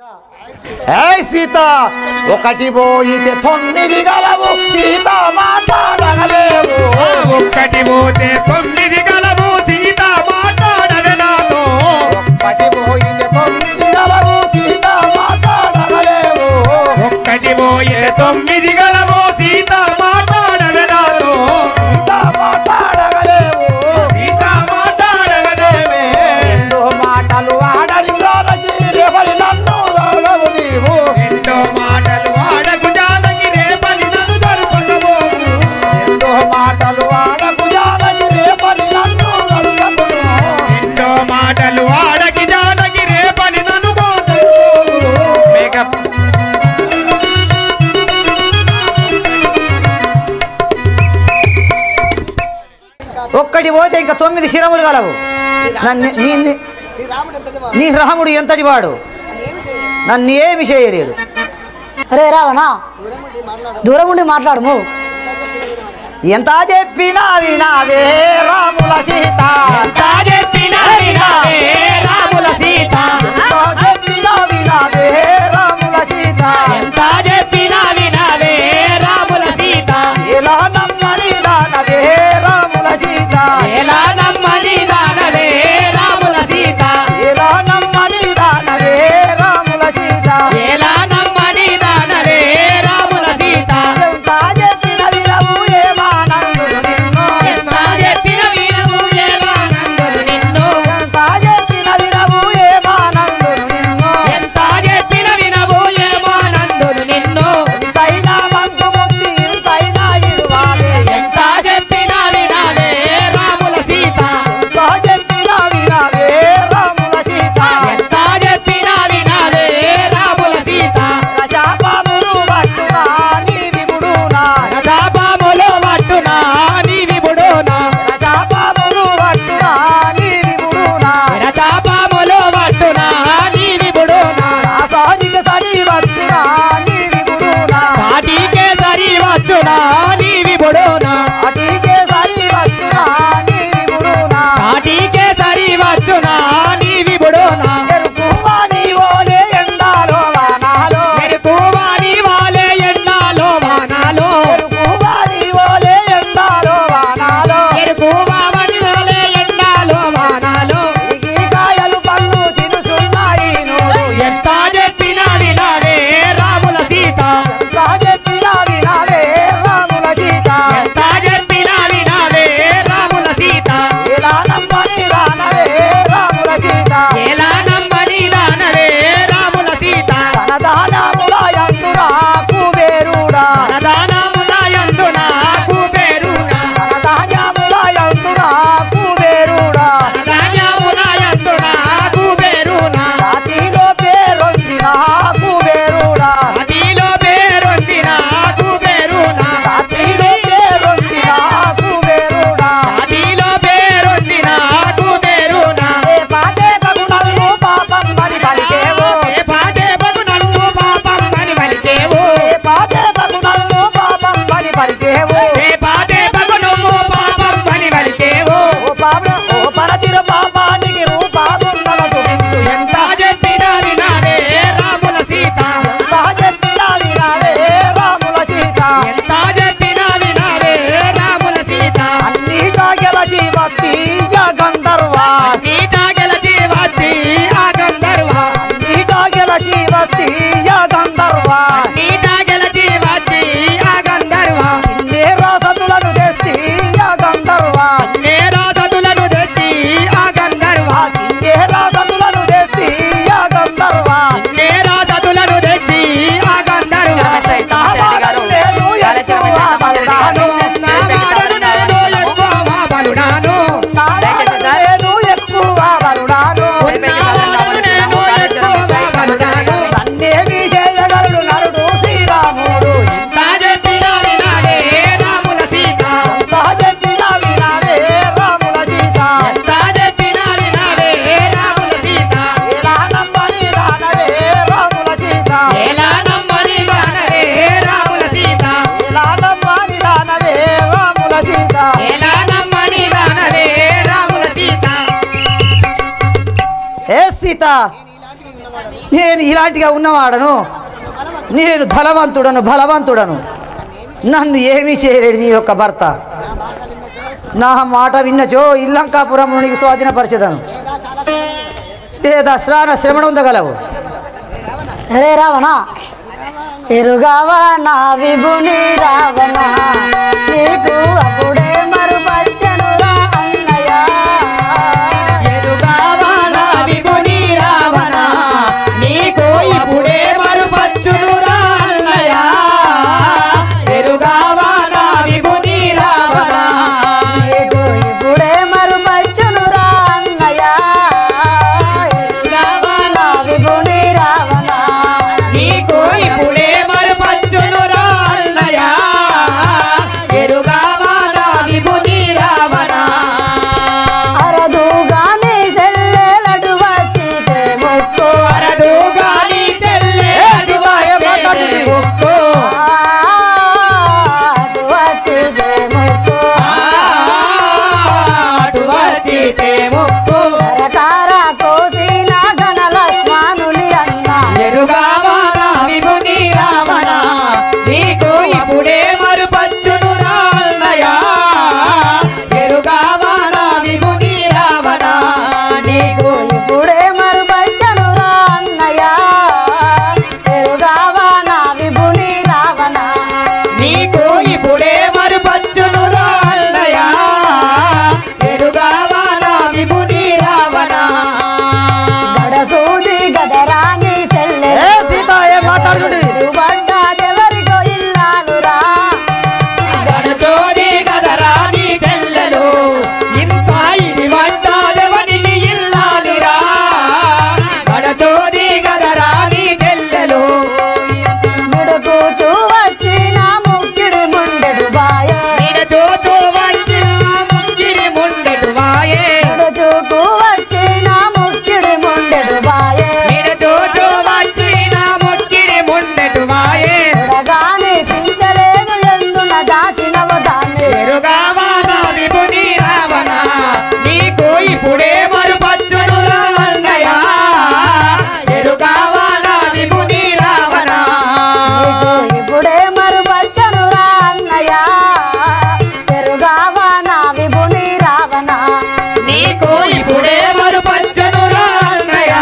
ఏ సీత ఒకటి పోయితే 9 గలవు సీత మాట్లాడగలేవు ఒక్కటి పోతే 9 గలవు సీత మాట్లాడదు నాతో ఒకటి పోయితే 9 గలవు సీత మాట్లాడగలేవు ఒక్కటి పోయితే 9 గలవు సీత మాట్లాడదు నాతో సీత మాట్లాడగలేవు సీత మాట్లాడగలేవే ఎన్నో మాటలు ఆడని జానకి రేపలి నన్ను దొరకవు నీవు ఎన్నో మాటలు ఆడకు జానకి రేపలి నన్ను దొరకవు ఎన్నో మాటలు ఆడకు జానకి రేపలి నన్ను దొరకవు ఎన్నో మాటలు ఆడకి జానకి రేపలి నన్ను దొరకవు మేకప్ ఒక్కటి పోతే ఇంకా 9 శిరములు గలవు నీ రాముడు ఎంతటి వాడు నన్ను ఏమి చేయలేడు అరే రావనా దూరం ఉండి మాట్లాడము ఎంత చెప్పినా వినావే రాముల సీత ఎంత చెప్పినా వినావే రాముల సీత ఎంత చెప్పినా వినావే రాముల సీత ఎంత చెప్పినా వినావే రాముల సీత ఎలా నమ్మని దానవే రాముల సీత ఎలా నమ్మని దానవే రాముల సీత ఎలా నమ్మని దానవే రాముల సీత ఎలా నమ్మని దానవే రాముల సీత ఎంత చెప్పిన వినవు ఏమానందుడు నిన్ను ఎంత చెప్పిన వినవు ఏమానందుడు నిన్ను ఎంత చెప్పిన వినవు ఏమానందుడు నిన్ను ఎంత చెప్పిన వినవు ఏమానందుడు నిన్ను ఎంతైనా మందు బుద్ధి ఇంతైనా ఇడువాలే ఎంత చెప్పినా వినావే రాముల సీత ఎంత చెప్పినా వినవే రాముల సీత ఎంత చెప్పినా వినావే రాముల సీత శాపములు పట్టునా నీ విపుడునా రథాపాములో పట్టునా నీ విభుడునా శాపములు పట్టునా నీ విపుడునా రథాపాములో పట్టునా నీ విభుడునా సారికి సడి పట్టునా నీ విపుడునా సాటికే సరి వచ్చునా నీ విభుడునా అటికే సడి పట్టునా నీ విపుడునా సాటికే సరి వచ్చునా నీ విభుడునా ఎరుకువా నీ ఓలే ఎండాలో వానాలో మెరుపువాని వాలే ఎండాలో వానాలో ఎరుకువా నీ ఓలే ఎండాలో వానాలో మెరుపువాని వాలే ఎండాలో వానాలో ఈ కాయలు పళ్ళు తినుసున్నాయి నువ్వు ఎంత చెప్పినా వినావే రాముల సీత ఎంత చెప్పినా వినావే రాముల సీత ఎంత చెప్పినా వినావే రాముల సీత ఎలా నమ్మని రానవే రాముల సీత ఎలా నమ్మని దానవే రాముల సీత తన దానముల యందునా కుబేరుడా ప్రధానముల యందున కుబేరునా తన ధాన్యముల యందునా కుబేరుడా ధాన్యముల యందున కుబేరునా రాతిలో పేరొందిన కుబేరుడా అతిలో పేరొందిన కుబేరునా రాత్రిలో పేరొందిన కుబేరుడా అతిలో పేరొందిన కుబేరునా ఏ పాటే పగునల్లు పాపం మరి పలికేవో ఏ పాటే బగునల్లు పాపం అని పలికేవు ఏ పాటే పగునల్లు పాపం మరి పలికేవో ఏ పాటే బగునమ్ము పాపం అని పలికేవు ఓ పాప ఓ పరతిర పాపానికి రూపాగున్నల చూపించు ఎంత ఎంత చెప్పినా వినావే రాముల సీత ఎంత చెప్పినా వినావే రాముల సీత ఎంత చెప్పినా వినావే రాముల సీత అన్నిగా గెలచి వస్తీయ గంధర్వా నీటా గెలచి వచ్చి ఆ గంధర్వ అన్నిగా గెలచి వస్తీయ గంధర్వా నీటా గెలచి వచ్చి ఆ గంధర్వ ఇన్నే రాసతులను తెస్తీయ గంధర్వా నేరా సతులను తెచ్చి ఆ గంధర్వ ఇన్నే రాసతులను తెస్తీయ గంధర్వా నేరా సతులను తెచ్చి ఆ గంధర్వ నా మాటలు నేను ఎక్కువ బలుడాను నా మాటలు నేను ఎక్కువ బలుడాను నా మాటలు నేను ఎక్కువ బలుడాను నా మాటలు నేను ఎక్కువ బలుడాను నన్నేమి చేయగలడు నరుడు శ్రీరాముడు ఎంత చెప్పినా వినావే రాముల సీత ఎంత చెప్పినా వినావే రాముల సీత ఎంత చెప్పినా వినావే రాముల సీత ఎలా నమ్మని రానవే రాముల సీత ఎలా నమ్మని దానవే రాముల సీత ఎలా నమ్మని రానవే రాముల సీత ఎలా నమ్మని దానవే రాముల సీత ఏ సీత నేను ఇలాంటిగా ఉన్నవాడను, నేను బలవంతుడను, నన్ను ఏమీ చేయలేడు నీ యొక్క భర్త. నా మాట విన్నచో ఇల్లంకాపురం నీకు స్వాధీనపరిచేదను, లేదా శ్రవణ ఉండగలవు. అరే రావణ, ఎరుగావా నా విభుని రావణ, నీకు అప్పుడే మరుపచ్చనురా అన్నయ్య. ఎరుగావా నా విభుని రావణ, నీకు ఇప్పుడే మరుపచ్చునురా అన్నయ్య. ఎరుగావా నా విభుని రావణ, నీకు ఇప్పుడే మరుపచ్చనురా అన్నయ్య. ఎరుగావా నా విభుని రావణ, నీకు ఇప్పుడే మరుపచ్చునురా అన్నయ్య. ఎరుగావా నా విభుని రావణ, అరదుగాని చెల్లెలడు వచ్చితే మొక్కు, అరదుగాని చెల్లె మొక్కు, అటు వచ్చితే మొక్కు. అటు వచ్చితే మొక్కు. కరకార కోసిన ఘనలక్ష్మణుని అన్న, ఎరుగావా నా విభుని రావణ, నీకు ఇప్పుడే మరుపచ్చునురా అన్నయ్య. ఎరుగావా నా విభుని రావణ, నీకు ఇప్పుడే మరుపచ్చనురా అన్నయ్య. ఎరుగావా నా విభుని రావణ, నీకు ఇప్పుడే మరుపచ్చునురా అన్నయ్య. ఎరుగావా నా విభుని రావణ, గడసూది గదరాని చెల్లె ఏ సీత ఏం మాట్లాడుతుంది? పడ్డాదెవరికో ఇల్లాలురా. గడచోడి గదరాని చెల్లెలు, ఇంత ఇది వంటాదెవనికి ఇల్లాలిరా. గడచోడి గదరాని చెల్లెలు, మిడుకూచు వచ్చిన ముక్కిడి ముండెడు బాయ, నిడచోచు వచ్చిన ముక్కిడి ముండెటు వాయే. మిడుచుకు వచ్చిన ముక్కిడి ముండెడు బాయ. నిడచోచు వచ్చిన ముక్కిడి ముండెటు వాయే. చూడగానే పించలేదు ఎందున దాచినవ దాన్ని. ఎరుగావా నా విభుని రావణ, నీకు ఇప్పుడే మరుపచ్చునురా అన్నయ్య. ఎరుగావా నా విభుని రావణ, నీకు ఇప్పుడే మరుపచ్చనురా అన్నయ్య. ఎరుగావా నా విభుని రావణ, నీకు ఇప్పుడే మరుపచ్చునురా అన్నయ్య.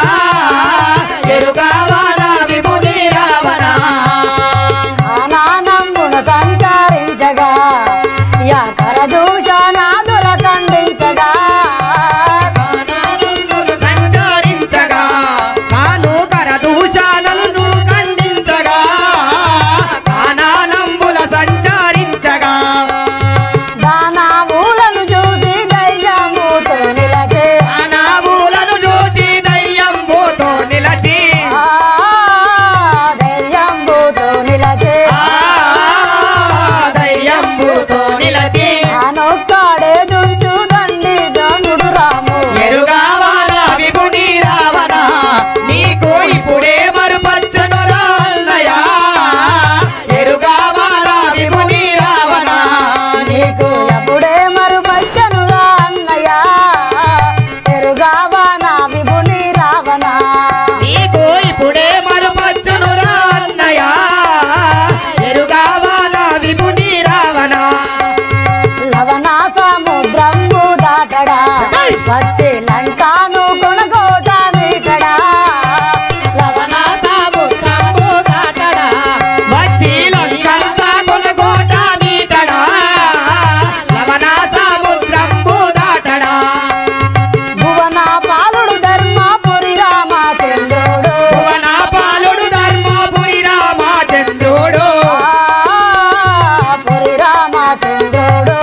ఎరుగావా నా విభుని రావణ, ఆనానంబున సంచరించగా యా కరదూషణాదుల ఖండించగా. కానానందులు సంచరించగా, కాను కరదూషణలను ఖండించగా. కానానంబుల సంచరించగా, దానావులను చూసి ధైర్యముతో నిలచే. కానావులను చూసి దయ్యంబుతో నిలచి. ఆ ధైర్యంబుతో నిలచే. దయ్యంబుతో నిలచి. ఆనొక్కడే దుంచు దండి దండుడు రాము. ఎరుగావా నా విభుని రావణ, నీకు ఇప్పుడే మరుపచ్చునురా అన్నయ్య. ఎరుగావా నా విభుని రావణ, నీకు ఎప్పుడే మరుపచ్చనురా అన్నయ్య. ఎరుగావా నా విభుని రావణ, నీకు ఇప్పుడే మరుపచ్చునురా అన్నయ్య. ఎరుగావా నా విభుని రావణ, లవణ సముద్రము దాటడా వచ్చి లంకాను కొనగోట మీటడా. లవణ సముద్రము దాటడా, వచ్చి లంకంతా కొనుగోట మీటడా. లవణ సముద్రము దాటడా, భువన పాలుడు ధర్మపురి రామచంద్రుడు. భువన పాలుడు ధర్మపురి రామచంద్రుడు. పురి రామచంద్రుడు.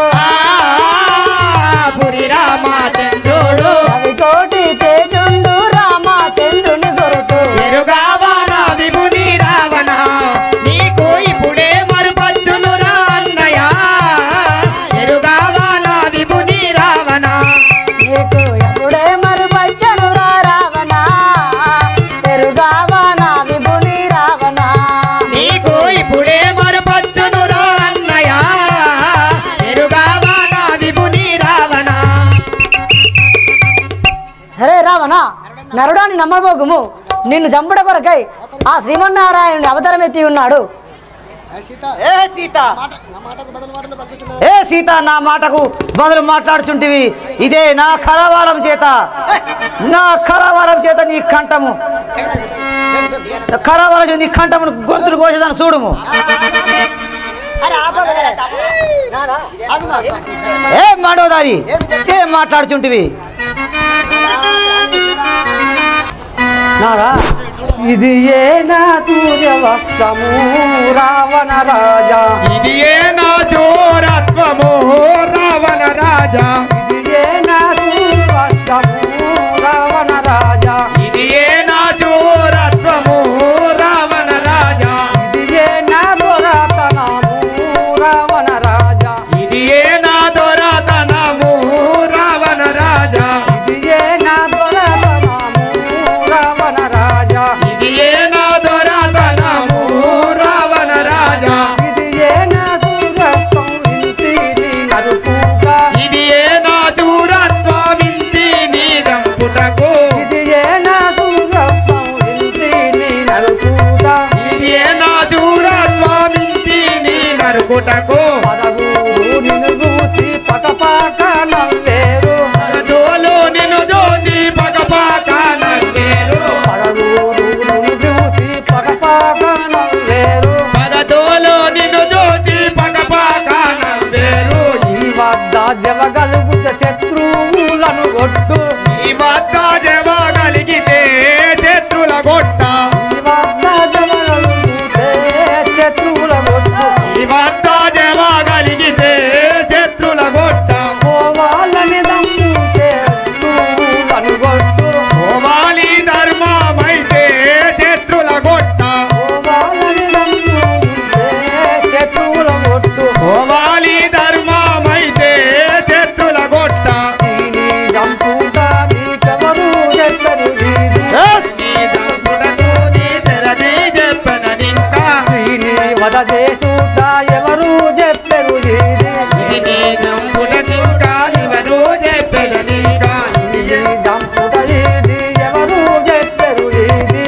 పురి రామచంద్రుడు, రవికోటి తేజుండు రామచంద్రుని గురుతు. ఎరుగావా నా విభుని రావణ, నీకు ఇప్పుడే మరుపచ్చునురా అన్నయ్య. ఎరుగావా నా విభుని రావణ, నీకు ఎప్పుడే మరుపచ్చనురా రావణ. ఎరుగావా నా విభుని రావణ. నీకు ఇప్పుడే మరుపచ్చునురా అన్నయ్య. ఎరుగావా నా విభుని రావణ, అరే రావణ, నరుడాన్ని నమ్మబోగుము, నిన్ను చంపుట కొరకై ఆ శ్రీమన్నారాయణుని అవతారం ఎత్తి ఉన్నాడు. ఏ సీత నా మాటకు బదులు మాట్లాడుచుంటివి. ఇదే నా కరవారం చేత నీ కంఠము కరవారం నీ కంఠమును గొంతులు కోసేదాన్ని చూడుము. ఏ మాడోదారి ఏం మాట్లాడుచుంటివి? నారా ఇది ఏ నా సూర్యవస్త్రము రావణ రాజా, ఇది ఏ నా చోరత్వము రావణ రాజా, ఇది ఏ నా సూర్యవస్త్రము రావణ రాజా, ఇది ఏ నా చోరత్వము రావణ రాజా, ఇది ఏ నా దొరతనము రావణ రాజా, ఇది ఏ నా దొరతనము రావణ రాజా, ఇది ఏ నా దొరతనము రావణ రాజా, ఇది ఏ నా దొరతనము రావణ రాజా, ఇది ఏ నా సూరత్వం ఇంటిని నరుకుగా, ఇది ఏ నా చూరత్వం ఇంటిని దంపుటకు, ఇది ఏ నా సూరత్వం ఇంటిని నరుకుగా, ఇది ఏ నా చూరత్వం ఇంటిని నరుకుటకు, పదగూరు నిన్ను చూసి పకపాక నవ్వేరు, పదతోలు నిన్ను చూసి పగపాక నవ్వేరు, పదగూరు నిన్ను చూసి పకపాక నవ్వేరు, పదతోలు నిన్ను చూసి పగపాక నవ్వేరు, ఈ వద్ద జవగలుగుత శత్రువులను కొట్టు, ఈ వద్ద జవగలిగితే శత్రుల గొట్ట, ఈ వద్ద జవగలుగుతే శత్రువుల కొట్టు, ఈ వద్ద జవగలిగితే శత్రుల గొట్ట, పోవాలని దమ్ముంటే శత్రువులను కొట్టు, ఓవాలి ధర్మమైతే శత్రుల గొట్ట, పోవాలని దమ్ముంటే శత్రువుల కొట్టు, ఓవాలి ధర్మమైతే శత్రుల గొట్ట, దీని చంపుతా నీకెవరు చెప్పరు వీధి, నీ దంపుడను నీ తెరది చెప్పననింకా, దీని వద చేసుతా ఎవరు చెప్పరు వీధి, నీ దంపుడనింకా ఎవరు చెప్పననింకా, దీని చంపుట ఇది ఎవరు చెప్పరు వీధి,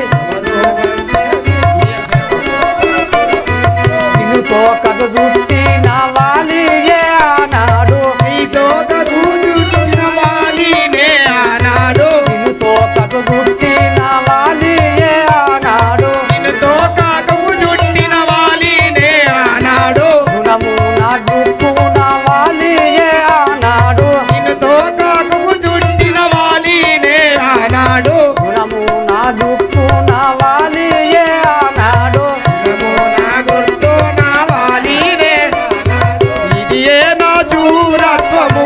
నిన్నుతో కథ చుట్టి నా వాలి ఏ ఆనాడు, నీతో కదూచుచున్న వాలినే ఆనాడు, నిన్నుతో కథ చుట్టి నా వాలి ఏ ఆనాడు, నిన్నుతో కాకము చుట్టిన వాలినే ఆనాడు, గుణము నా జుట్టు నా వాలి ఏ ఆనాడు, నిన్నుతో కాకము చుట్టిన వాలినే ఆనాడు, గుణము నా జుట్టు నా వాలి ఏ ఆనాడు, నమో నా గుర్తు నా వాలినే ఆనాడు, ఇది ఏ నా చూరత్వము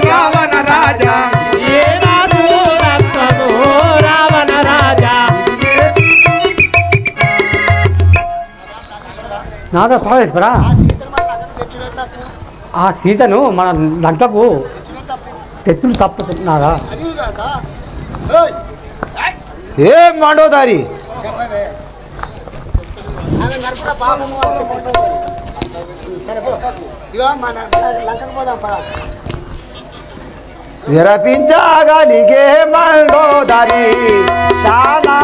రావణ రాజా, ఇది ఏ నా చూరత్వము రావణ రాజా, నాతో పాడేసిపరా ఆ సీతను మన లంకకు తెచ్చుడు తప్పు నాదా, ఏ మాండోదారి విరపించగలిగే మండోదరి శానా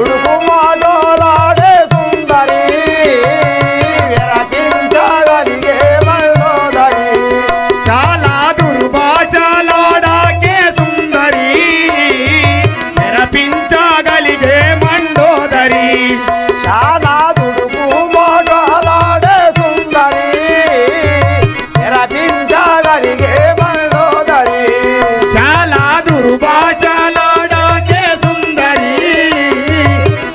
ఉడుకు మాటలాడే సుందరి, విరపించగలిగే మండోదరి చాలా దుర్భాషలాడాకే సుందరి, మెరపించగలిగే మండోదరి, శానా దుడుకు మాటలాడే సుందరి, విరపించగలిగే మండోదరి చాలా దుర్భాషలాడాకే సుందరి,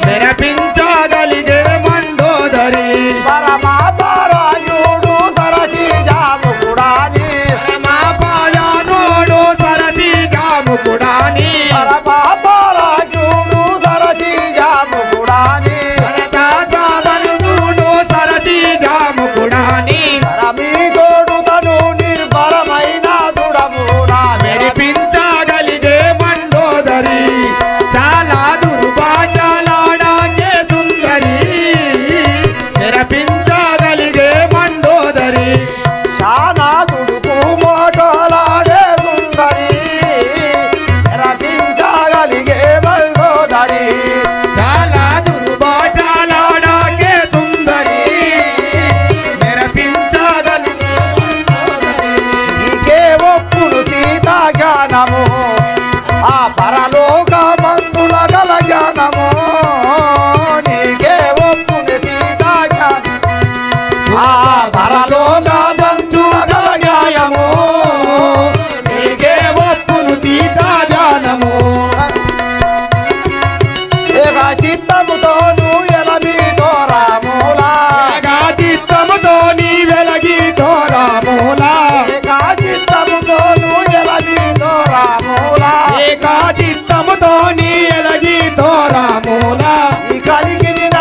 మెరపించగలిగే మండోదరి, పరమాపరాయుడు సరసి జాముకుడాని, రమాపాయానోడు సరసి జాముకుడాని, పరమాపరాయుడు సరసి జాముకుడాని, భరతాచారనుడు సరసి జాముకుడాని, రమీ తోడుతను నిర్భరమైన దుడమునా మెరిపించగలిగే మండోదరి, చాలా దుర్భాషలాడాకే సుందరి, మెరపించగలిగే మండోదరి, శానా దుడుకు మోటలాడే సుందరి, రపించగలిగే మండోదరి చాలా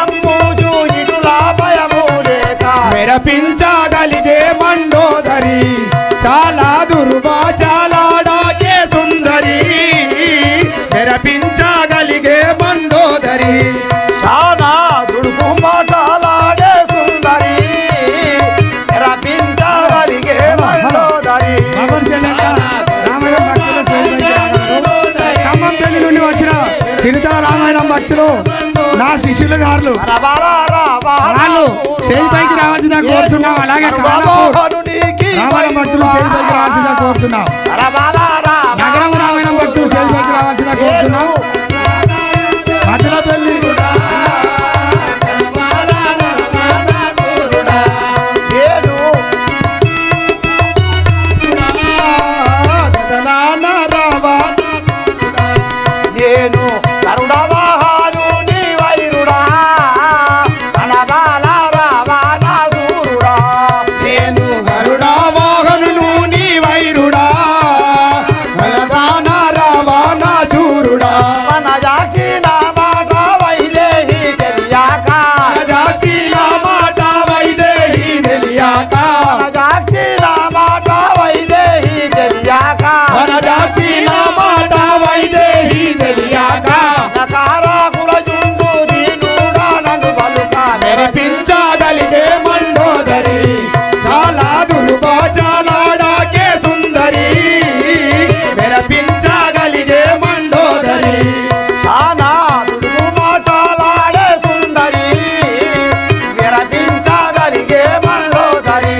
నమ్మూచు ఇటులా భయము లేక మెరపించగలిగే మండోదరి చాలా దుర్భాషలాడాకే సుందరి మెరపించగలిగే మండోదరి చాలా దుడుకు మాటలాడే సుందరి రపించగలిగే మండోదరి ఖమ్మం పెళ్లి నుండి వచ్చిన చిరుతల రామాయణం భక్తులు నా శిష్యులు గారు వాళ్ళు చేయి పైకి రావాల్సిందా కోరుచున్నాం. అలాగే రామాయణ భక్తులు చేయి పైకి రావాల్సిందా కోరుచున్నాం. నగరం రామాయణం భక్తులు చేయి పైకి రావాల్సిందా కోరుచున్నాం. మధ్యలో పెళ్లి నేను కరుణవాహను నీ వైరుడా అనబాల రావణాసురుడా నేను గరుడావాహనును నీ వైరుడా బలదాన రావణాసురుడా మనజాక్షి నా మాట వైదేహి తెలియాక జాక్షి నా మాట వైదేహి తెలియాక మనజాక్షి నా మాట వైదేహి తెలియాక జాక్షి నా మాట వైదేహి తెలియాక నకారాకుల జుండు దీనుడా నన్ను పలుక మెరపించగలిగే మండోదరి చాలా దుర్భాషలాడాకే సుందరి మెరపించగలిగే మండోదరి చాలా దుడుకు మాటలాడే సుందరి విరపించగలిగే మండోదరి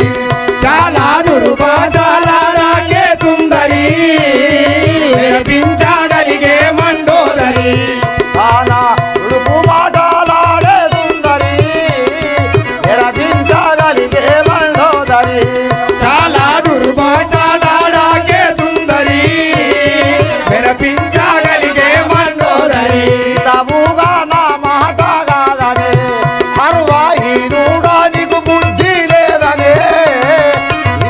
చాలా దుర్భాషలాడాకే సుందరి మెరపించగలిగే మండోదరి చాలా దుడుకు మాటలాడే సుందరి విరపించగలిగే మండోదరి చాలా దుర్భాషలాడాకే సుందరి మెరపించగలిగే మండోదరి తవుగా నా మాట కాదనే సర్వహీనుడా నీకు బుద్ధి లేదనే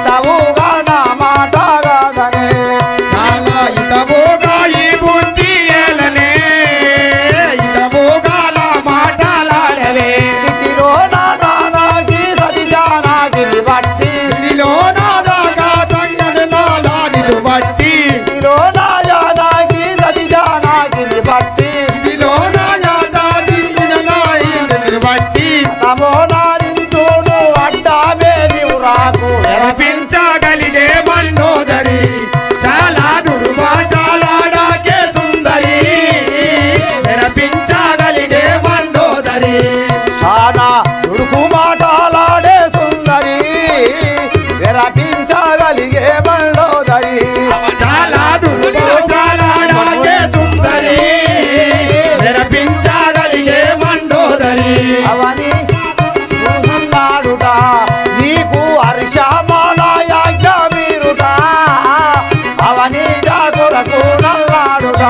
తవుగా నా మాట కాదనే చాలా ఇతబోగా ఈ బుద్ధి ఏలనే ఇతబోగాల మాటలాడవే చితిలో నా నానాకి సతి జానాగిని బట్టి ఇదిలో నాదాగా సంగతి నాలాడిను బట్టి చితిలో నా యానాకి సతి జానాగిని బట్టి ఇదిలో నా యాదాది నాయని బట్టి తమో నారింతును అడ్డామే నీవు రాకు మెరపించగలిగే మండోదరి చాలా దుర్భాషలాడాకే సుందరి మెరపించగలిగే మండోదరి చాలా దుడుకు మాటలాడే సుందరి విరపించగలిగే మండోదరి చాలా దుర్భాషలాడాకే సుందరి మెరపించగలిగే మండోదరి అవని నాడుట నీకు హర్షమాలయాజ్ఞ మీరుట అవని జాతులకు నల్లాడుట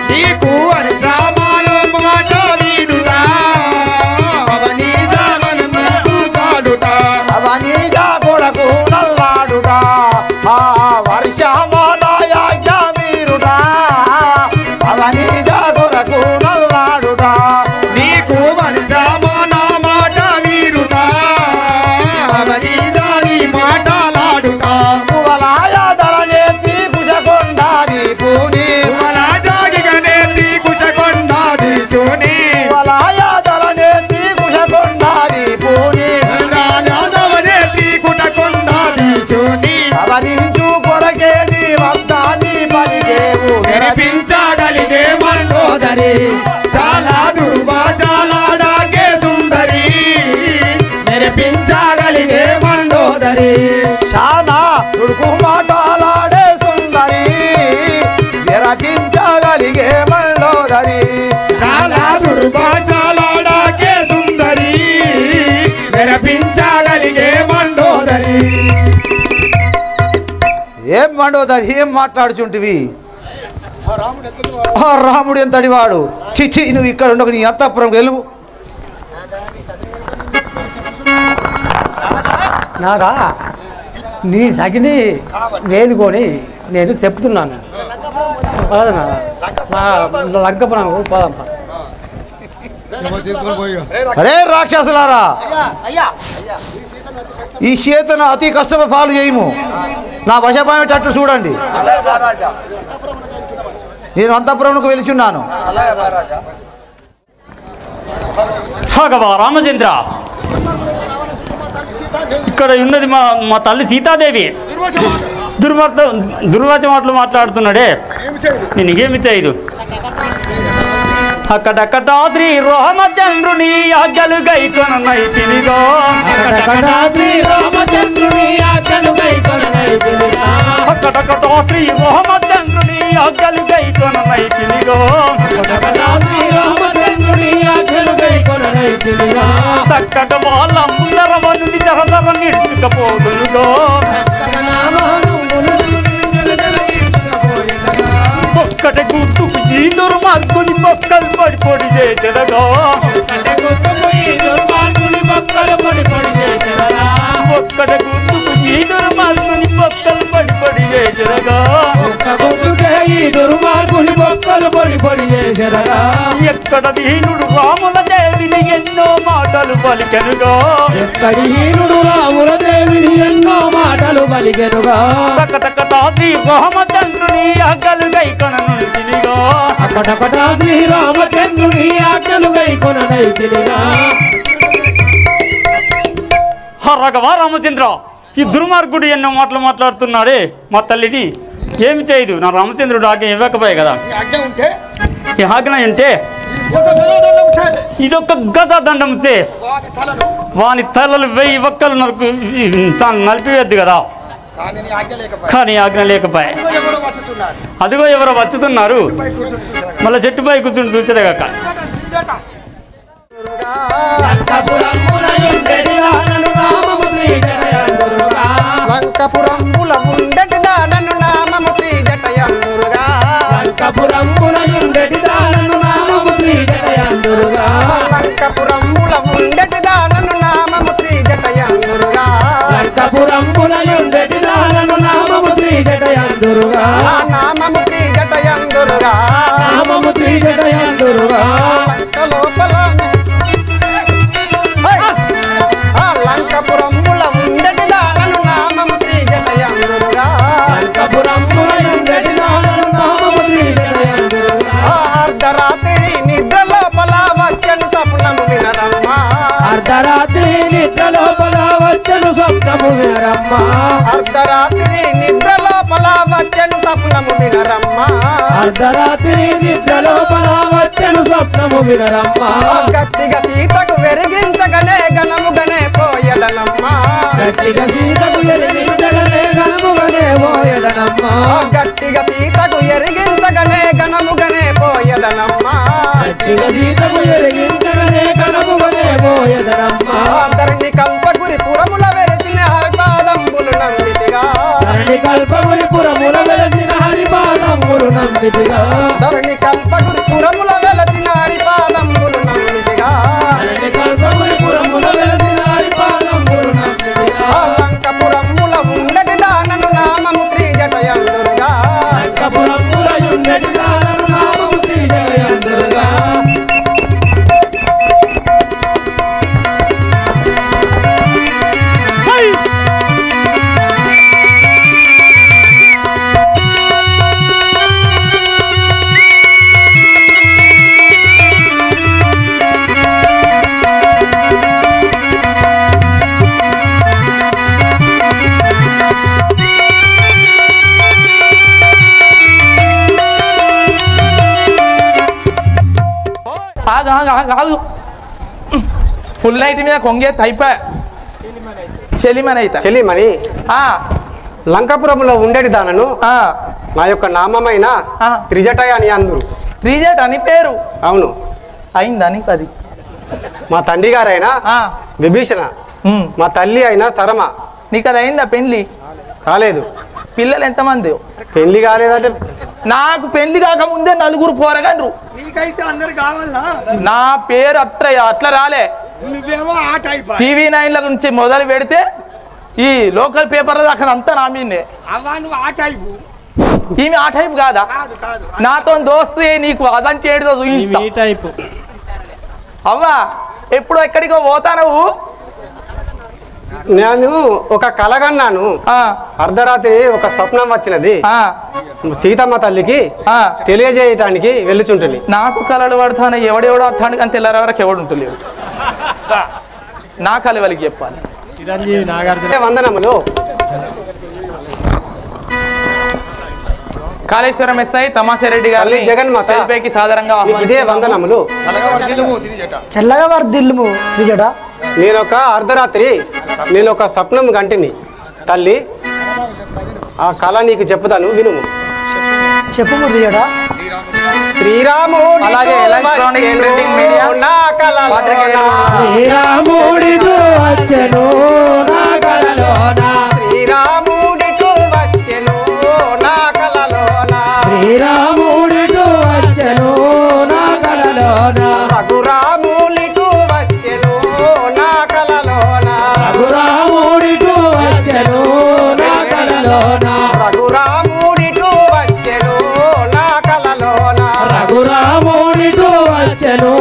నీకు అరిసామాలు మాట వీడుతా అవనీ జామను కాడుట అవని జాతులకు నల్లాడుట ఆ వర్షమాలయాజ్ఞ మీరుట అవని జాతులకు నల్లాడుట నీకు అరిసామాన మాట వీడుట అవనీ దాని మాటలాడుట పువలాయ ధరనేతి కుశకొండాది పూని అలా జాగిగనే కుశకొండాది చూని పువలాయ ధరనేతి కుశకొండాది పూని యాదవనే కుశకొండాది చూని అవరించు కొరకే నీ వద్దాన్ని పలికేవు మెరపించగలిగే మండోదరి చాలా దుర్భాషలాడాకే సుందరి మెరపించగలిగే మండోదరి చాలా తుడుకు మాటలాడే సుందరి విరపించగలిగే మండోదరి చాలా దుర్భాషలాడాకే సుందరి మెరపించగలిగే మండోదరి ఏం మండోదరి ఏం మాట్లాడుచుంటివి ఆ రాముడు ఎంతడివాడు చిచ్చి నువ్వు ఇక్కడ ఉండకు నీ అంతఃపురం వెలుగు నాగా నీ సగిని వేలుకొని నేను చెప్తున్నాను పదనా లంకపురం పదం అరే రాక్షసులారా, ఈ చేతను అతి కష్టమ పాలు చేయము, నా వశపమేటట్టు చూడండి. నేను అంతఃపురంకు వెలుచున్నాను. రామచంద్ర, ఇక్కడ ఉన్నది మా తల్లి సీతాదేవి. దుర్వాచ మాటలు మాట్లాడుతున్నాడే, నేను ఏమి చేయదు. అక్కడక్కడ శ్రీ రామచంద్రుని ఆజ్ఞలు గైకొనైతినిగో, శ్రీ రామచంద్రుని ఆజ్ఞలు గైకొనైతినిగా, అక్కడక్కడ శ్రీ రామచంద్రుని ఆజ్ఞలు గైకొనైతినిగో, శ్రీ రామచంద్రుని ఆజ్ఞలు గైకొనైతినిగా, చక్కట వాళ్ళ ముందరవను జరదర నిడుచుకపోదునుగో, ఒక్కట గుర్తుకు ఈ దుర్మార్గుని పక్కలు పడి పొడి చేసేదగా, దుర్మార్గుని పక్కలు పడి పొడి చేసేదగా, ఒక్కట గుర్తుకు ఈ దుర్మార్గుని పక్కలు పడి పొడి చేసేదగా, ఒక్క గుర్తుకే ఈ దుర్మార్గుని పక్కలు పడి పొడి చేసేదగా, ఎక్కడ దీనుడు రాముల దేవిని ఎన్నో మాటలు పలికెనుగా, ఎక్కడి హీనుడు రాముల దేవిని ఎన్నో మాటలు పలికెనుగా, టకటకటా శ్రీ రామచంద్రుని ఆజ్ఞలు గైకొనైతినిగా, అక్కడక్కడ శ్రీ రామచంద్రుని ఆజ్ఞలు గైకొనైతినిగా. రఘవా రామచంద్ర, ఈ దుర్మార్గుడు ఎన్నో మాటలు మాట్లాడుతున్నాడే, మా తల్లిని ఏమి చేయదు. నా రామచంద్రుడు ఆజ్ఞ ఇవ్వకపోయే కదా, ఈ ఆజ్ఞ అంటే ఇదొక గద దండం చే వాని తలలు 1000 ఒక్కలు నలిపివేద్దు కదా, కానీ ఆజ్ఞ లేకపోయా. అదిగో ఎవరో వచ్చుతున్నారు, మళ్ళీ చెట్టుపై కూర్చుని చూసేదే కాక. లంకపురంబుల ఉండటి దానను నామము శ్రీ జటయందురుగా, లంకపురంబుల ఉండటి దానను నామము శ్రీ జటయందురుగా, లంకపురంబుల ఉండటి దానను నామము శ్రీ జటయందురుగా, లంకపురంబుల ఉండటి దానను నామము శ్రీ జటయందురుగా, నామము శ్రీ జటయందురుగా, నామము శ్రీ జటయందురుగా, లంక లోపల లంకపురంబుల ఉండటి దానను నామము శ్రీ జటయందురుగా, లంకపురంబుల ఉండటి దానను నామము శ్రీ జటయందురుగా, అర్ధరాత్రి నిద్ర లోపల వచ్చను స్వప్నము వినరమ్మా, అర్ధరాత్రి నిద్ర లోపల వచ్చను స్వప్నము వినరమ్మా, అర్ధరాత్రి నిద్ర లోపల వచ్చను స్వప్నము వినరమ్మా, అర్ధరాత్రి నిద్ర లోపల వచ్చను స్వప్నము వినరమ్మా, గట్టిగా సీతకు వెరిగించగనే గణముగనే పోయదనమ్మా, గట్టిగా సీతకు ఎరిగించగనే గణముగనే పోయదనమ్మా, గట్టిగా సీతకు ఎరిగించగనే గణముగనే పోయదనమ్మా, గట్టిగా సీతకు ఎరిగించగనే గణముగనే పోయదనమ్మా, ధరణి కల్పగురి పురముల వెరచిన హరిపాదంబులు నందితిగా, ధరణి కల్పగురి పురముల వెలసిన హరిపాదంబులు నందితిగా, ధరణి కల్పగురి పురముల వెలచిన హరిపాదంబులు నందితిగా, ధరణి కల్పగురి పురముల వెలసిన హరిపాదంబులు నందితిగా, లంకపురముల ఉండటి దానను నామము శ్రీ జటయందురుగా, లంకపురంబుల ఉండటి దానను నామము శ్రీ జటయందురుగా, కాదు ఫుల్ నైట్ మీద కొంగే అయిపోయా చెలిమని అయితే చెలిమని ఆ, లంకపురములో ఉండేటి దానను ఆ, నా యొక్క నామమైన ఆ. త్రిజటయ అని అందరు. త్రిజట్ అని పేరు అవును, అయిందా నీకు అది? మా తండ్రి గారైన ఆ, విభీషణ, ఉమ్. మా తల్లి అయిన సరమ. నీకు అది అయిందా పెళ్లి? కాలేదు. పిల్లలు ఎంతమంది? పెళ్లి కాలేదంటే నాకు పెళ్లి కాకముందే 4 పోరగండ్రు. నీకైతే అందరు కావాలా? నా పేరు అట్లా రాలే. నువ్వేమో ఆ టైప్. టీవీ 9ల నుంచి మొదలు పెడితే ఈ లోకల్ పేపర్ల దాకా అంతా నా మీదే. అవ్వా నువ్వు ఆ టైపు. ఈమె ఆ టైప్ కాదా? కాదు కాదు. నాతో దోస్తే నీకు అదంటే ఏడుదో చూపిస్తా. అవ్వా ఎప్పుడు ఎక్కడికో పోతా నువ్వు? నేను ఒక కలగన్నాను. అర్ధరాత్రి ఒక స్వప్నం వచ్చినది. సీతమ్మ తల్లికి తెలియజేయటానికి వెళ్ళుచుంటుంది. నాకు కలలు పడతాను, ఎవడెవడో వస్తాను కానీ తెల్లారి వరకు ఎవడు ఉంటలేవు. నా కళ వాళ్ళకి చెప్పాలి. వందనములు. కాళేశ్వరం ఎస్ఐ తమాషారెడ్డి గారి జగన్మాతకి సాధారణంగా ఇదే వందనములు. చల్లగా వర్ధిల్లుము త్రిజట. నేను ఒక అర్ధరాత్రి నేను ఒక స్వప్నం కంటిని తల్లి. ఆ కళ నీకు చెప్పుతాను, వినుము. చెప్పు త్రిజట. శ్రీరాముడు అలాగే ఎలక్ట్రానిక్ ప్రింటింగ్ మీడియా శ్రీరాముడితో వచ్చెను నా కలలోన, శ్రీరాముడితో వచ్చెను నా కలలోన, శ్రీరాముడితో వచ్చెను నా కలలోన, రఘురాముడితో వచ్చెను నా కలలోన, రఘురాముడితో వచ్చెను నా కలలోన, రఘురాముడితో వచ్చెను నా కలలోన, రఘురాముడితో వచ్చెను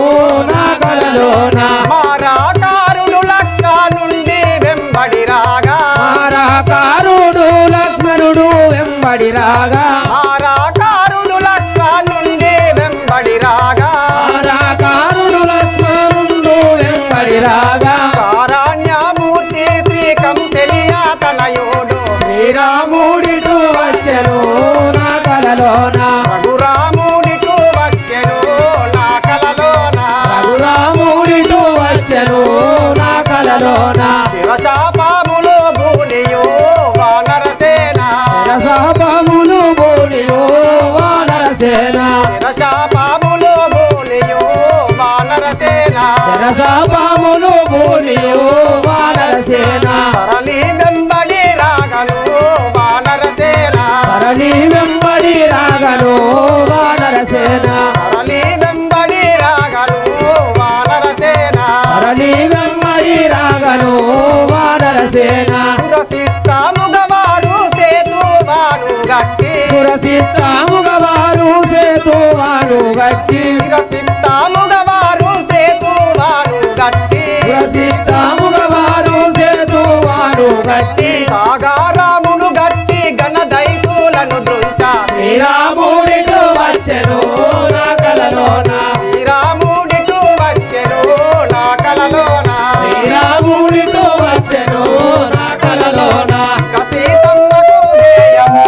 నా కలలోన, మారాకారులు లక్క నుండి వెంబడి రాగా, మారాకారుడు లక్ష్మణుడు వెంబడి రాగా, మారాకారులు లక్క నుండి వెంబడి రాగా, మారాకారుడు లక్ష్మణుడు వెంబడి రాగా, కారణ్యమూర్తి శ్రీకం తెలియతనయుడు, శ్రీరాముడితో వచ్చెను నా కలలోన, రఘురాముడితో వచ్చెను నా కలలోన, రఘురాముడితో వచ్చెను నా కలలోన, శిరశాపములు భూనియో వానరసేన, రసపములు బోలియో వానరసేన, శిరశాపములు భూనియో వానరసేన, రసపములు బోలియో వానరసేన, తరలి వెంబడి రాగను వానరసేన, తరలి వెంబడి రాగను వానరసేన, తరలి వెంబడి రాగను వానరసేన, తరలి వెంబడి రాగను వానరసేన, సురసిత్తముగవారు సేతువాను గట్టి, సురసిద్ధముగవారు సేతువాను గట్టి, సురసిత్తముగవారు సేతువాను గట్టి, సురసిద్ధముగవారు సేతువాను గట్టి, సాగారాములు గట్టి గణదైతులను దృంచ, శ్రీరాముడితో వచ్చెను నా కలలోన, శ్రీరాముడిటు వచ్చెను నా కలలోన, శ్రీరాముడితో వచ్చెను నా కలలోన, సీతమ్మకు జయము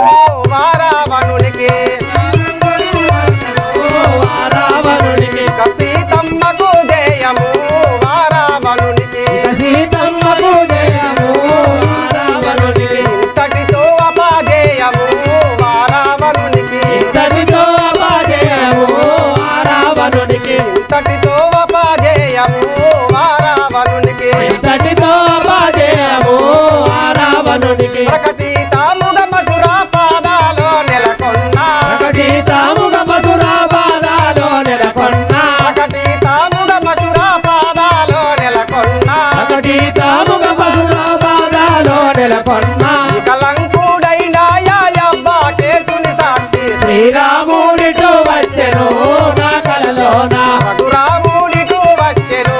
వారావణునికి, రావణుడికి సీతమ్మకు జయము వారావణునికి, సీతమ్మకు జయము రావణుడికి, ఇంతటితో అపజయము వారావణునికి, ఇంతటితో అపజయము రావణుడికి, ఇంతటితో అపజయము వారావణునికి, ఇంతటితో అపజయము రావణుడికి, ప్రకటితాముగ మధుర పాదాలో నెలకొన్న, ప్రకటితాముగ మధుర పాదాలో నెలకొన్న, ప్రకటితాముగ మధుర పాదాలో నెలకొన్న, ప్రకటితాముగ మధుర పాదాలో నెలకొన్న, కలంకుడైన యాయబ్బా కేసుని సాక్షి, శ్రీరాముడితో వచ్చెను నా కలలోన, రఘురాముడిటు వచ్చెను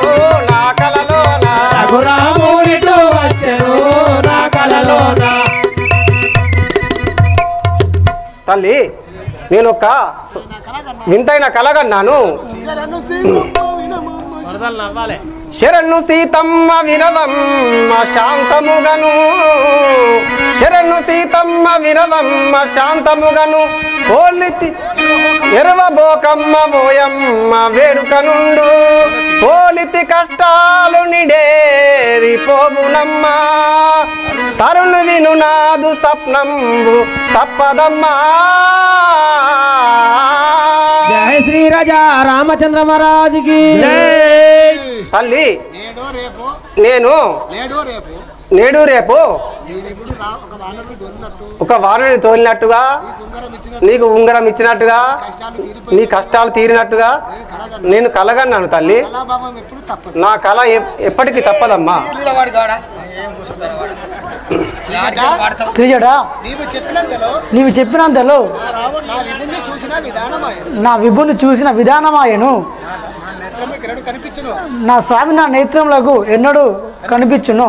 నా కలలోన, రఘురాముడితో వచ్చెను నా కలలోన. తల్లి నేను ఒక వింతైన కలగన్నాను. శరణు సీతమ్మ వినవమ్మ శాంతముగను, శరణు సీతమ్మ వినవమ్మ శాంతముగను, పోలితి ఎరవబోకమ్మ బోయమ్మ వేడుకనుండు, పోలితి కష్టాలు నిడేరిపోవునమ్మ, తరుణు విను నాదు స్వప్నంబు తప్పదమ్మా. జయ శ్రీ రాజా రామచంద్ర మహారాజుకి. తల్లి నేను నేడు రేపు ఒక వానని తోలినట్టుగా, నీకు ఉంగరం ఇచ్చినట్టుగా, నీ కష్టాలు తీరినట్టుగా నేను కలగన్నాను తల్లి. నా కళ ఎప్పటికీ తప్పదమ్మా. త్రిజట, నీవు చెప్పినంతలో నా విభుని చూసిన విధానమాయను. నా స్వామి నా నేత్రములకు ఎన్నడూ కనిపించును.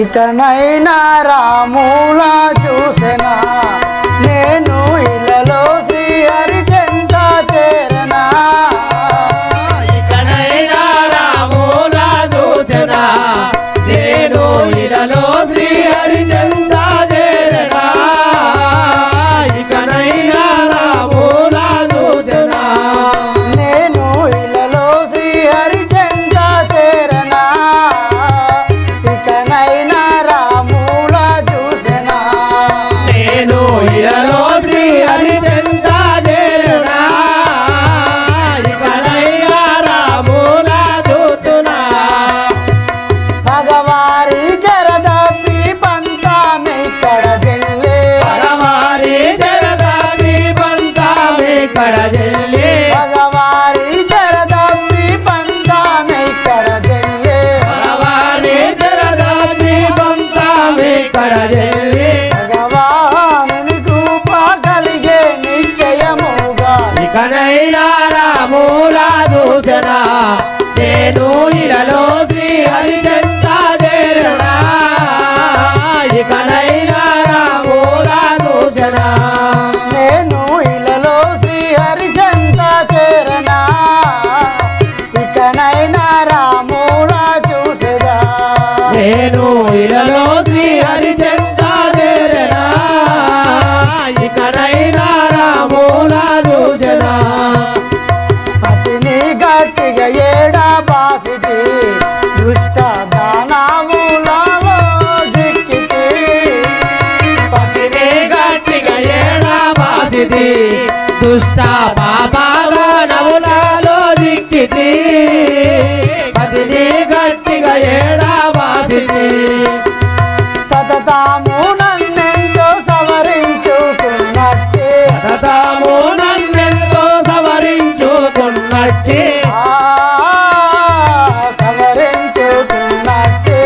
ఇకనైనా రాముల చూసెనా నేను ఇలలో శ్రీహరి చెంత చేరనా. ఇకనైనా రాముల చూసెనా నేను ఇలలో శ్రీహరి చెంత చేరనా. ఇకనైనా రాముల చూసెనా నేను ఇలలో శ్రీహరి చెంత చేరనా. ఇకనైనా రాముల చూసెనా నేను ఇలలో శ్రీహరి చెంత చేరనా. ఇకనైనా రాముల చూస్తున్నా. భగవారి జరదపి పంతామిక్కడ జల్లే. భగవారి జరదాది పంతామిక్కడ జల్లే. భగవారి జరదపి పంతామిక్కడ జల్లే. భగవారి జరదాది పంతామిక్కడ జల్లే. భగవానుని కృప కలిగే నిశ్చయముగా. ఇకనైనా రాముల చూసెనా నేను ఇలలో శ్రీహరి చెంత చేరనా. ఇకనైనా రాముల చూసెనా నేను ఇలలో శ్రీహరి చెంత చేరనా. ఇకనైనా రాముల చూసెదా. నేను ఇలలో శ్రీహరి చెంత చేరనా. ఇకనైనా రాముల చూసెనా. అతిని గట్టిగా ఏడా బాసితి దుష్ట దానములలో జిక్కితి. పతిని గట్టిగా ఏడా బాసితి దుష్ట పాపాలనములలో దిక్కితి. పతిని గట్టిగా ఏడా బాసితి సతతాము నన్నెంతో సవరించుకున్నట్టే. సతతము నన్నెంతో సవరించుకున్నట్టే. సవరించుకున్నట్టే.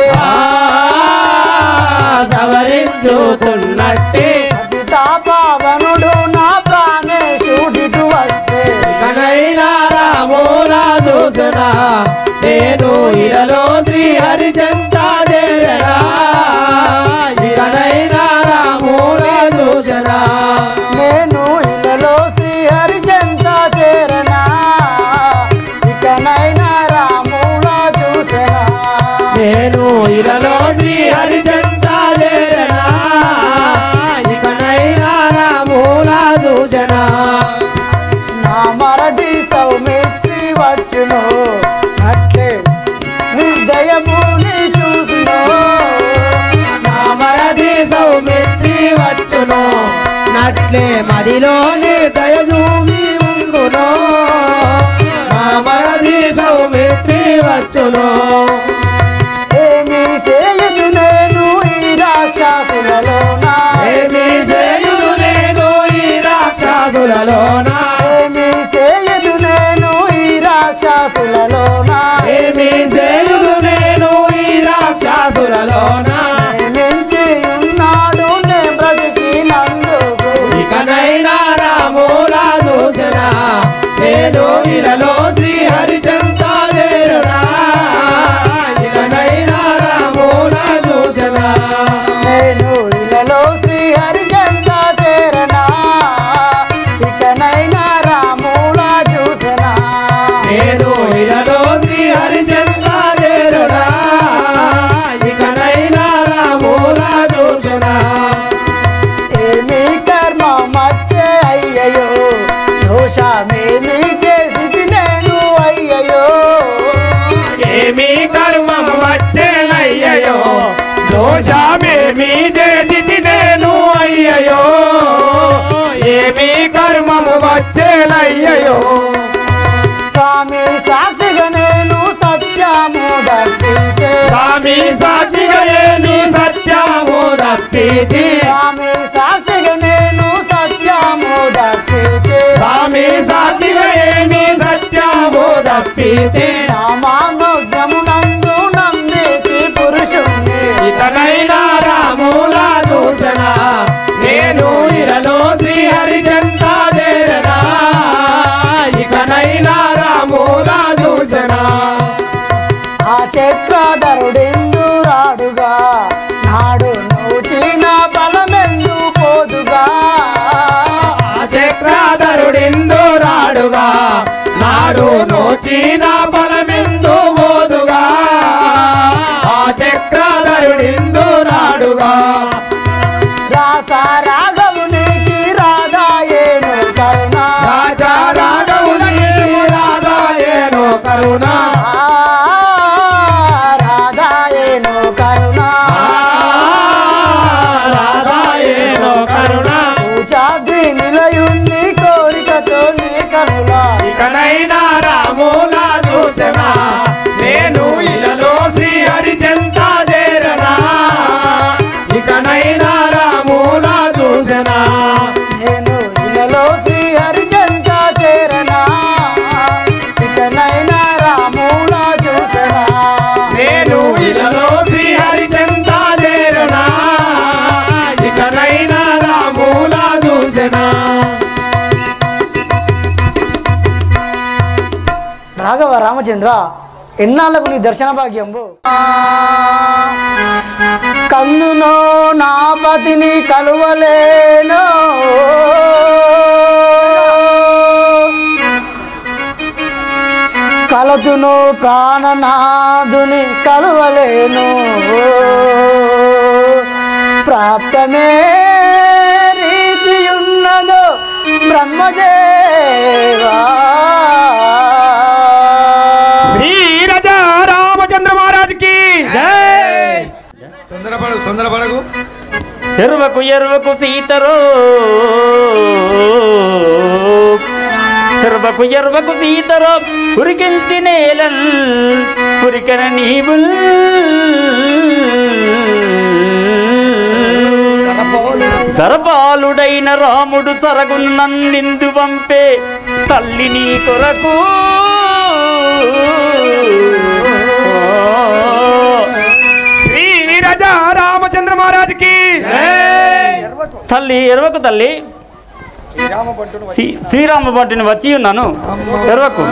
సవరించుకున్నట్టే. అతితా పావనుడు నా ప్రాణేశుడిటు వస్తే. ఇకనైనా రాముల చూసెనా నేను ఇలలో శ్రీహరి చెంత చేరనా. ఇకనైనా రాముల చూసెనా నేను ఇలలో శ్రీహరి చెంత చేరనా. ఇకనైనా రాముల చూసెనా. నేను ఇలలో శ్రీహరి చెంత చేరనా. ఇకనైనా రాముల చూసెనా. నా మరది సౌమిత్రి వచ్చును అట్లే నిర్దయముని చూసును. నా మరది సౌమిత్రి వచ్చును నట్లే మదిలోని దయచూసి ఉండును. నా మరది సౌమిత్రి వచ్చును. ఏమి చేయుదు నేను ఈ రాక్షసులలోన. ఏమి చేయుదు నేను ఈ రాక్షసులలోన. ఏమి చేయుదు నేను ఈ రాక్షసులలోన. ఏమి చేయుదు నేను ఈ రాక్షసులలోన. మించి ఉన్నాడు నే బ్రతికినందుకు. ఇకనైనా రాముల చూసెనా నేను ఇలలో శ్రీహరి చెంత చేరనా. ఇకనైనా రాముల చూసెనా. నేను ఇలలో శ్రీహరి చెంత చేరనా. ఇకనైనా రాముల చూసెనా. నేను ఇలలో శ్రీహరి చెంత చేరనా. ఇకనైనా రాముల చూసెనా. ఏమి కర్మ మచ్చే అయ్యయో దోషమేమి చేసి నేను అయ్యయో. ఏమి కర్మం వచ్చేనయ్యయో దోషమేమి చేసి నేను అయ్యయో. ఏమి కర్మము వచ్చేనయ్యయో స్వామి సాక్షిగా నేను సత్యము దప్పితే. స్వామి సాక్షిగా ఏమి సత్యము తప్పితి. స్వామి సాక్షిగా నేను సత్యము దప్పితే. స్వామి సాక్షిగా ఏమి సత్యము తప్పితి. నామానుజ్ఞమునందు నమ్మితి పురుషుణ్ణి. ఇతనైనా రాముల చూసెనా నేను ఇలలో శ్రీహరి చెంత చేరనా. రాముల చూసెనా ఆ చక్రధరుడెందు రాడుగా నాడు నూచిన బలమెందు పోదుగా ఆ చక్రధరుడిందు రాడుగా నాడు నోచిన బలమెందు పోదుగా ఆ చక్రధరుడిందు రాడుగా రాసా రాఘవునికి రాధాయేను కరుణ రాజా రాఘవునికి రాధాయేను కరుణ రాధాయేను కరుణ రాధాయేను కరుణ పూజాద్రి నిలయుణ్ణి కోరికతో నీ కనులా ఇకనైనా రాముల చూసెనా నేను ఇలలో శ్రీ హరిచంత చేరనా ఇకనైనా రాముల చూసెనా నేను ఇలలో శ్రీ హరిచంత చేరనా ఇకనైనా రాముల చూసెనా నేను ఇలలో శ్రీ హరిచంత చేరనా ఇకనైనా రాముల చూసెనా రాఘవ రామచంద్ర ఎన్నాళ్ళకు నీ దర్శన భాగ్యంబు కందునో నా పతిని కలువలేను కలతును ప్రాణనాథుని కలువలేను ప్రాప్తమే రీతి ఉన్నదో బ్రహ్మదేవా శ్రీ రాజా రామచంద్ర మహారాజ్కి తొందరపడకు ఎరువకు ఎరువకు సీతరో ఎరువకు ఎరువకు సీతరో ఉరికించి నేలన్ ఉరికన నీవు దరపాలుడైన రాముడు సరగున్నందిందు పంపే తల్లి నీ కొరకు శ్రీ రాజా రామచంద్ర మహారాజ్కి తల్లి ఎరవకు తల్లి శ్రీరామ భట్టుని వచ్చి ఉన్నాను ఎరవకు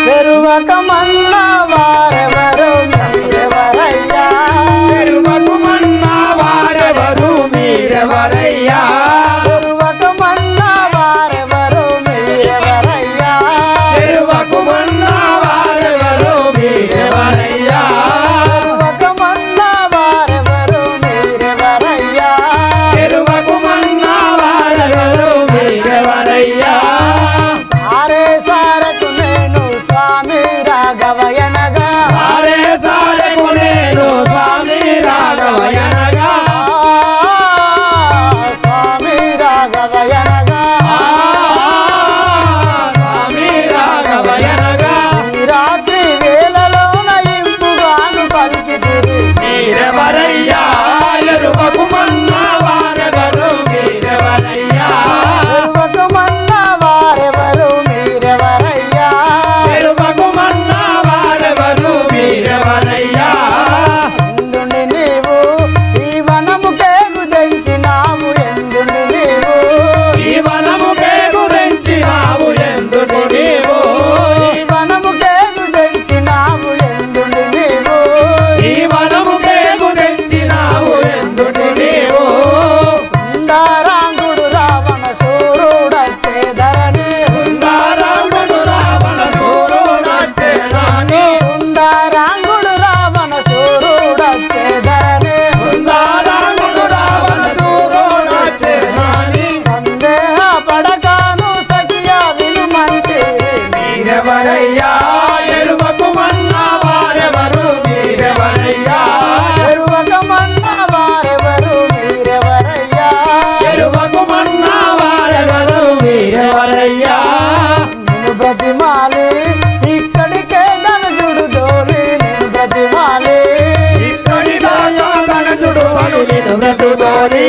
పెరువకమన్న వారెవరు మీరెవరయ్యా పెరువకమన్న వారెవరు మీరెవరయ్యా పెరువకమన్న వారెవరు మీరెవరయ్యా పెరువకమన్న వారెవరు మీరెవరయ్యా పెరువకమన్న వారెవరు మీరెవరయ్యా పెరువకమన్న వారెవరు మీరెవరయ్యా సారే సారకు నేను స్వామి రాఘవయనగా సారే సారకు నేను స్వామి రాఘవయనగా స్వామి రాఘవయనగా స్వామి రాఘవయనగా ఈ రాత్రి వేళలోన ఇంపుగాను పలికితిరి మీరెవరయ్యా ఎరువకమన్న వారెవరు మీరెవరయ్యా పెరువకమన్న వారెవరు మీరెవరయ్యా పెరువకమన్న వారెవరు మీరెవరయ్యా ఎందుండి నీవు ఈ వనముకే గుదించినావు ఎందుండి నీవు ఈ వనముకే గురించినావు ఎందుకు నీవు ఈ వనముకే గుదించినావు ఎందుండి నీవు ఈ వనముకే గురించినావు ఎందుకు నీవు సుందరాంగుడు రావణ సూరుడచ్చేదరని సుందరాముడు రావణ సూరుడచ్చేనాని సుందరాంగుడు రావణ సూరుడచ్చేదరని సుందరాముడు రావణ సూరుడచ్చేనాని సందేహ పడకాను సఖియా వినుమంటే మీరెవరయ్యా ఎరువకమన్న వారెవరు మీరెవరయ్యా ఎరువకమన్న వారెవరు మీరెవరయ్యా ఎరువకమన్న వారెవరు మీరెవరయ్యా నిన్ను బ్రతిమాలి ఇక్కడికే ధనుజుడు దోలి నిన్ను బ్రతిమాలి ఇక్కడి దాకా కనచుడు అను నిన్ను బ్రతుదోని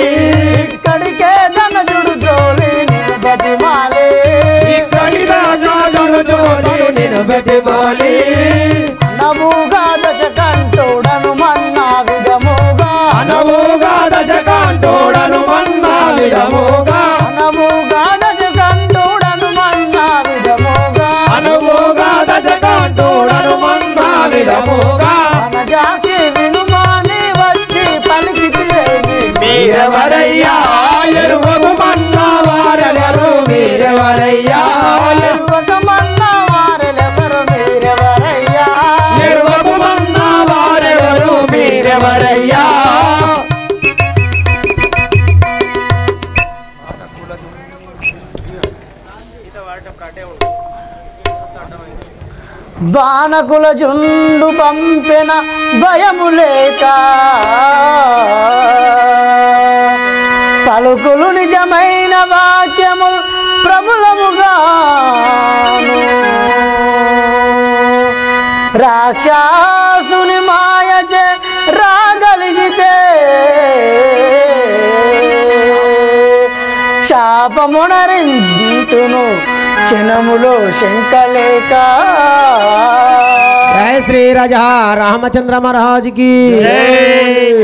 ఇక్కడికే ధనుజుడు దోలి నిన్ను బ్రతిమాలి ఇక్కడి దాకా కనచుడు అను నిన్ను బ్రతుదోని నవుగా దశ కంటోడను మన్నా విధముగా అనవుగా దశకాంటోడను మన్నా విధముగా నవుగా దశ కంటోడను మన్నా విధముగా మీరెవరయ్యా ఎరువకు మన్న వారెవరు మీరెవరయ్యా ఎరువక మన్న వారెవరు మీరెవరయ్యా ఎరువకు మన్న వారెవరు మీరెవరయ్యా బాణకుల జుండు పంపెన భయము లేక పలుకులు నిజమైన వాక్యములు ప్రభులముగాను రాక్షసుని మాయచే రాగలిగితే శాపమునరింతును చినములో శంకలేక జయ శ్రీ రాజా రామచంద్ర మహారాజుకి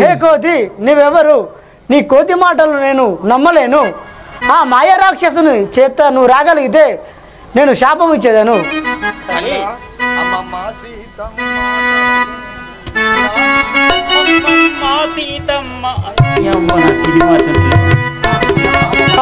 హే కోతి నీవెవరు? నీ కోతి మాటలు నేను నమ్మలేను. ఆ మాయ రాక్షసుని చేత నువ్వు రాగలిగితే నేను శాపం ఇచ్చేదాను.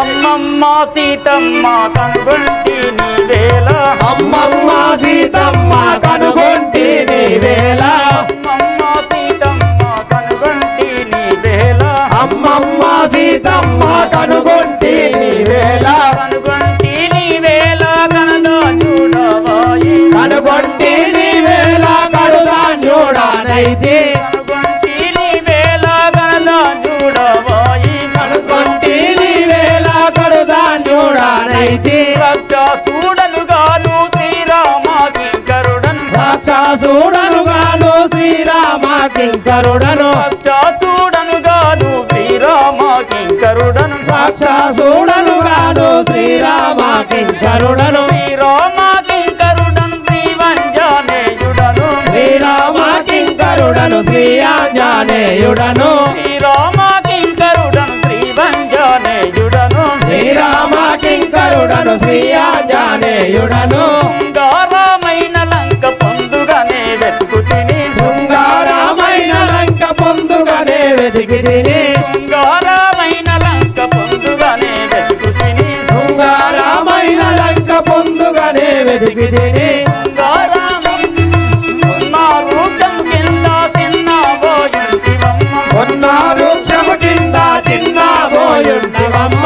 అమ్మమ్మ సీతమ్మ కనుగొంటి నీవేళ అమ్మమ్మ సీతమ్మ కనుగొంటి నీవేళ అమ్మమ్మ సీతమ్మ కనుగొంటి నీవేళ అమ్మమ్మ సీతమ్మ కనుగొంటి నీవేళ కనుగొంటి నీవేళ కనదా చూడవాయి కనుగొంటి నీవేళ కడుదాన్యుడానైతే కనుగొంటి నీవేళ కనదా చూడవాయి కనుగొంటి నీవేళ కడుదాన్యుడానైతే రాక్షసుడనుగాను శ్రీరామ కింకరుడను రాక్షసుడనుగాను శ్రీరామ కింకరుడను రాక్షసుడనుగాను శ్రీరామ కింకరుడను రాక్షసుడనుగాను శ్రీరామ కింకరుడను శ్రీరామ కింకరుడను శ్రీవంజనేయుడను శ్రీరామ కింకరుడను శ్రీ ఆంజనేయుడను శ్రీరామ కింకరుడను శ్రీవంజనేయుడను శ్రీరామ కింకరుడను శ్రీ ఆంజనేయుడను శృంగారమైన లంక పొందుగానే వెతుకుతిని శృంగారమైన లంక పొందుగానే వెతికి తిని శృంగారమైన లంక పొందుగానే వెతుకుతిని శృంగారమైన లంక పొందుగానే వెతికి తిని కొన్న వృక్షము కింద చిన్న పోయుంటివమ్మ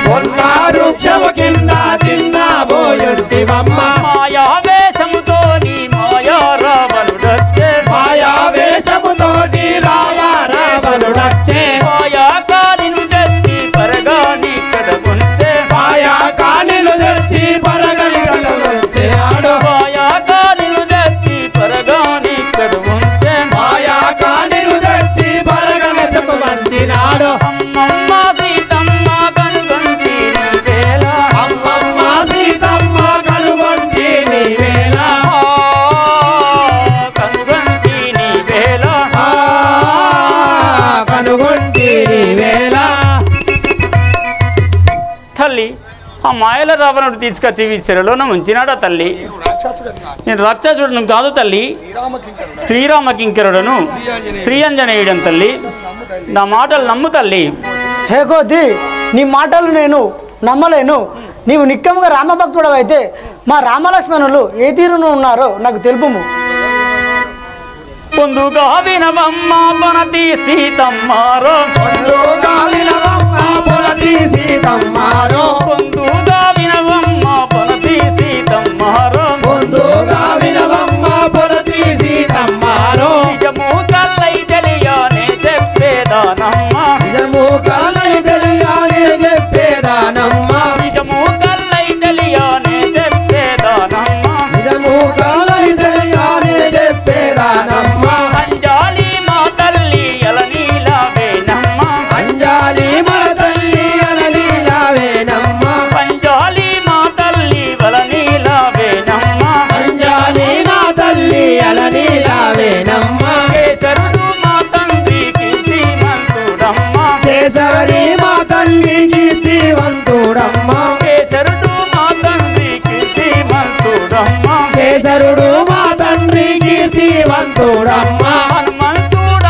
కొన్న వృక్షము కింద చిన్న పోయుంటివమ్మ మాయావేశముతోని మాయా రావణుడొచ్చే మాయా వేషముతోటి రావణుడొచ్చే మాయా కాలిను తెచ్చి పరగాని కడగుంటే మాయా కానిలు తెచ్చి పరగని వచ్చాడు మాయా కాలిను తెచ్చి పరగాని కడుగుంటే మాయా కానిలు తెచ్చి పరగని చెప్పమంచినాడు అమ్మమ్మ సీతమ్మ కనుగొంటి నీవేళ అమ్మమ్మ సీతమ్మ కనుగొంటి నీవేళ కనుగొంటి నీవేళ కనుగొంటి నీవేళ తల్లి ఆ మాయల రావణుడు తీసుకొచ్చి ఈ చెరలోన ఉంచినాడా తల్లి? నేను రాక్షసుడును కాదు తల్లి, శ్రీరామ కింకరుడను శ్రీయంజనేయుడను తల్లి. నా మాటలు నమ్ము తల్లి. హే కోతి నీ మాటలు నేను నమ్మలేను. నీవు నిక్కముగా రామభక్తుడు అయితే మా రామలక్ష్మణులు ఏ తీరును ఉన్నారో నాకు తెలుపుము. పొందుగా వినవమ్మ పనతి సీతమ్మారో పొందుగా వినవమ్మ పొలతి సీతమ్మారో పొందుగా వినవమ్మ పనతి సీతమ్మారో పొందుగా వినవమ్మ పొలతి సీతమ్మారో నిజము కల్లై తెలియనే చెప్పేదానమ్మ నిజము కాలై తెలియాలి చెప్పేదానమ్మ నిజము కల్లై తెలియనే చెప్పేదానమ్మ నిజము కాలై తెలియాలి చెప్పేదానమ్మ అంజాలి మా తల్లి అలనీలావేనమ్మ అంజాలి మా తల్లి అలనీలావేనమ్మ అంజాలి మా తల్లి వలనీలావేనమ్మ అంజాలి మా తల్లి అలనీలావేనమ్మ కేసరుడు మా తండ్రి కీర్తిమంతుడమ్మ కేసరి మా తల్లి కీర్తివంతుడమ్మ కేసరుడు మా తండ్రి కీర్తిమంతుడమ్మ కేసరుడు మా తండ్రి కీర్తివంతుడమ్మ హనుమంతుడ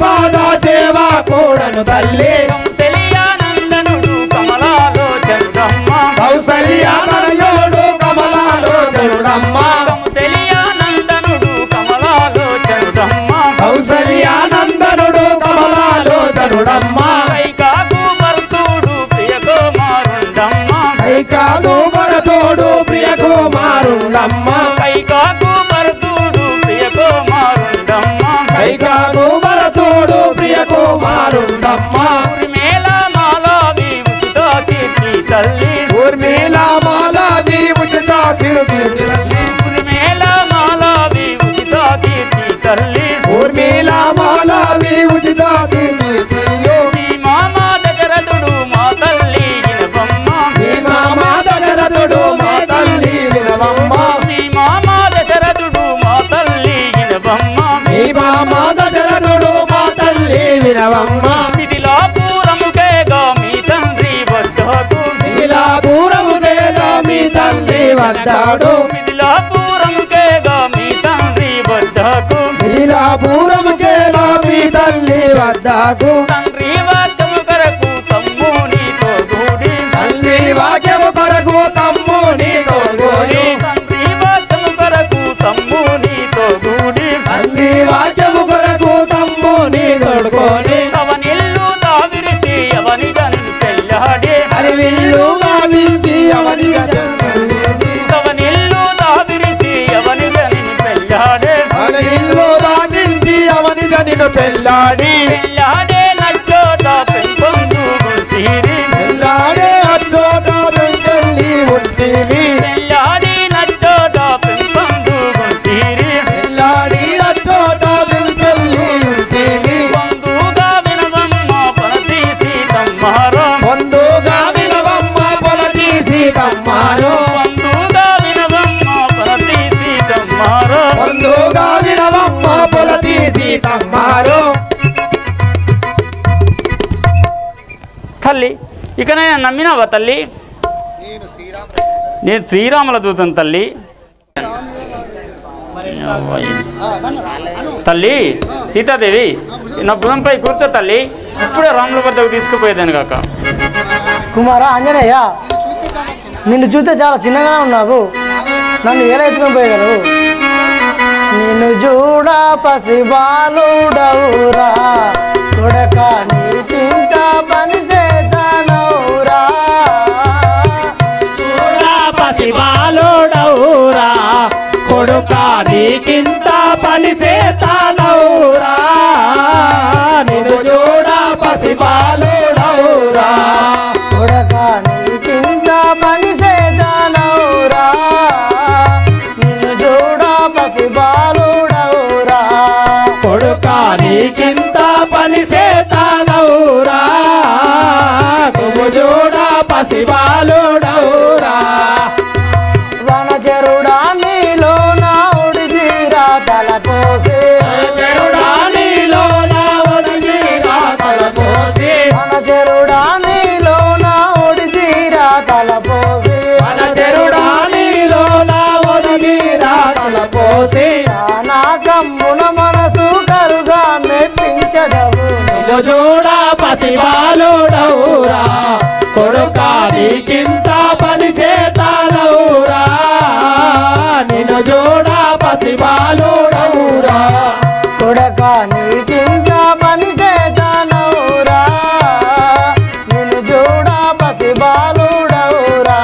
పాద సేవ కూడను తల్లి కౌసల్యానందనుడు కమలాలోచనుడమ్మ కౌసల్యానయుడు కమలాలోచనుడమ్మ కౌసల్యానందనుడు కమలాలోచనుడమ్మ కౌసల్యానందనుడు కమలాలోచనుడమ్మ కైకాకు భరతుడు ప్రియకుమారుండమ్మ కైకాలు భరతుడు ప్రియకుమారుండమ్మ కైకాకు భరతుడు ప్రియకుమారుండమ్మ కైకాలు భరతుడు ప్రియకుమారుండమ్మ ఉర్మేల మాలావి ఉచిత కీర్తి తల్లి ఊర్మిళ మాలాది ఉచిత కీర్తి తల్లి ఉర్మేల మాలావి ఉచిత కీర్తి తల్లి ఊర్మిళ మాలాది ఉచిత కీర్తి నీ మామ దశరథుడు మా తల్లి ఇనబమ్మ నీ మామ దశరథుడు మా తల్లి వినవమ్మ నీ మామ దశరథుడు మా తల్లి ఇనబమ్మ నీ మామ దశరథుడు మా తల్లి వినవమ్మ మిథిలాపురముకేగా మీ తండ్రి వద్దకు ఇలా దూరముదేగా మీ తండ్రి వద్దాడు మిథిలాపురముకేగా మీ తండ్రి వద్దకు ఇలా పూరముకేలా మీ తల్లి వద్దాకు తండ్రి వాక్యము కొరకు తమ్మునితో కూడి తల్లి వాక్యము కొరకు తమ్ముని తోడుని తండ్రి వాక్యము కొరకు తమ్మునితో కూడి తల్లి వాక్యము కొరకు తమ్ముని తోడుకొని అవనిల్లు తావిరిసి అవని గను పెళ్ళాడే అరివిల్లు గావించి అవని అవనిల్లు తావిరిసి అవని గను పెళ్ళాడే ఇల్లు దాటించి అవని జనిను పెళ్ళాడి పెళ్ళాడే నచ్చోట పెంపొందు తీరి పెళ్ళాడే అచ్చోట వెంకెళ్ళి ఉంచివి పెళ్ళాడి నచ్చోట పెంపొందు తీరి పెళ్ళాడి అచ్చోట వెంకెళ్ళి ఉంచివి పొందుగా వినవమ్మ పనతీసి తమ్మారో ముందుగా వినవమ్మ పొల తీసి తమ్మారు పొందుగా వినవమ్మ పనతీసి తమ్మారో ముందుగా వినవమ్మ పొల తీసి తమ్మారు తల్లి ఇకనే నమ్మినావా తల్లి నేను శ్రీరాముల దూతను తల్లి తల్లి సీతాదేవి నా భుజంపై కూర్చో తల్లి ఇప్పుడే రాముల వద్దకు తీసుకుపోయేదాను కాక కుమారా ఆంజనేయ నిన్ను చూస్తే చాలా చిన్నగా ఉన్నావు నన్ను ఎలా ఎత్తుకొని పోయగలవు నిన్ను చూడ పసిబాలుడవురా కొడక నీకింత పని చేతానవురా పసిబాలుడవురా కొడుక నీకింత పని చేతానవురా నిన్ను చూడ పసిబాలుడవురా కొడక నీకింత పని చేతానవురా నిన్ను చూడ పసిబాలుడవురా కొడుక నీకింత పని చేతానవురా నువ్వు చూడ పసిబాలుడవురా వనచరుడా నీలో నా ఉడిదీరా తలపోసి చెరుడా నీలో నా ఒడిగిరా తలపోసి వనచరుడా నీలో నా ఉడిదీరా తలపోసి మన చెరుడా నీలో నా ఒడిగిరా తలపోసి నా కమ్మున మనసు కరుగా మెప్పించదవు నువ్వు చూడ పసిబాలుడవురా కొడుక నీకింత పని చేతానవురా నిన్ను చూడ పసిబాలుడవురా కొడక నీకింత పని చేతానవురా నిన్ను చూడ పసిబాలుడవురా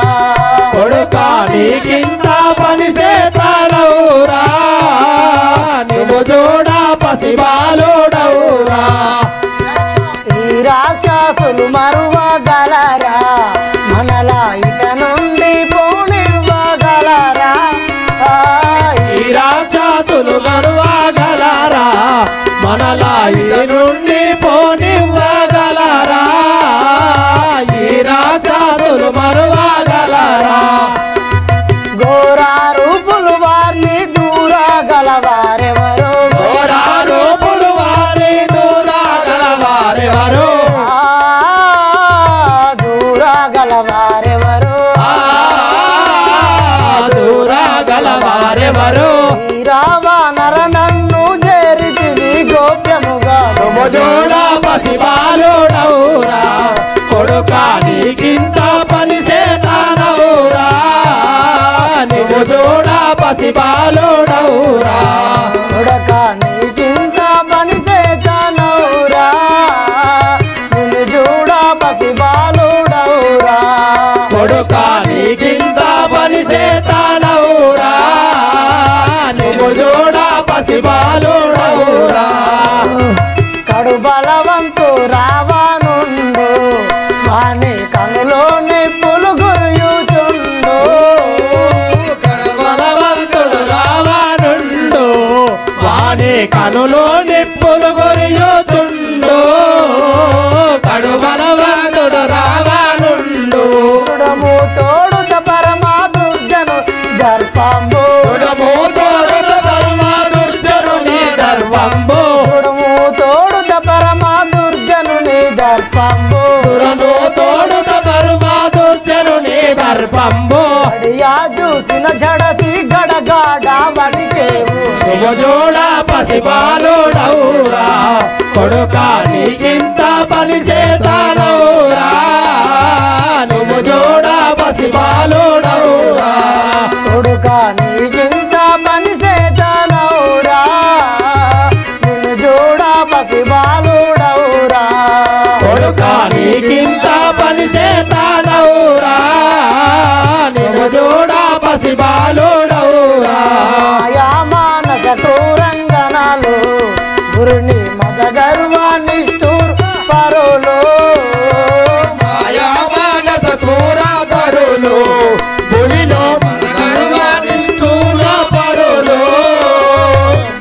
కొడుక నీకింత పని చేతానవురా నువ్వు చూడ పసిబాలుడవురా ఈ రాక్షసులు మరువగలరా మనలా ఇక నుండి పోనివ్వగలరా ఈ రాక్షసులు గర్వగలరా మనలా ఈ నుండి పోనివ్వగలరా ఈ రాక్షసులు మరువగలరా ఘోరా రూపులు వారిని దూరగలవారెవరు రూపులు వారి దూరగలవారెవరు దూరగలవారెవరు దూరగలవారెవరు రావణర నన్ను చేరితివి గోప్యముగా నువ్వు చూడ పసిబాలుడవురా కొడుక నీకింత పని చేతానవురా నువ్వు చూడ పసిబాలుడవురా కొడుక నీకింత పని చేతానవురా నిన్ను చూడ పసిబాలుడవురా కొడుక నీకింత పని చేతానవురా నువ్వు చూడ పసిబాలుడవురా కడు బలవంతు రావనుండు వాని కనులో నిప్పులు గురియుచుండు బలవంతుడు రావనుండు వాని కనులో నిప్పులు గురియుచుండు కడు బలవంతుడు రావనుండు తోడుము తోడుత పరమా దుర్జను దర్పంబు తోడుము తోడుత పరమా దుర్జనుని దర్పంబు తోడుము తోడుత పరమా దుర్జనుని దర్పంబు తోడుము తోడుత పరమా దుర్జనుని దర్పంబు అడియా చూసిన జడసి గడగాడ వడికేవు నువ్వు చూడ పసిబాలుడవురా కొడుక నీకింత పని చేతానవురా నువ్వు చూడ పసిబాలుడవురా కొడుక నీకింత పని చేతానవురా నిన్ను చూడ పసిబాలుడవురా కొడుక నీకింత పని చేతానవురా నువ్వు చూడ పసిబాలుడవురా మాయా మానస క్రూరంగనాలు గురుని మద గర్వానిష్ఠూర్ పరులు మాయా మానస కూర పరులు భూమిలో గర్వానిష్ఠూర పరులు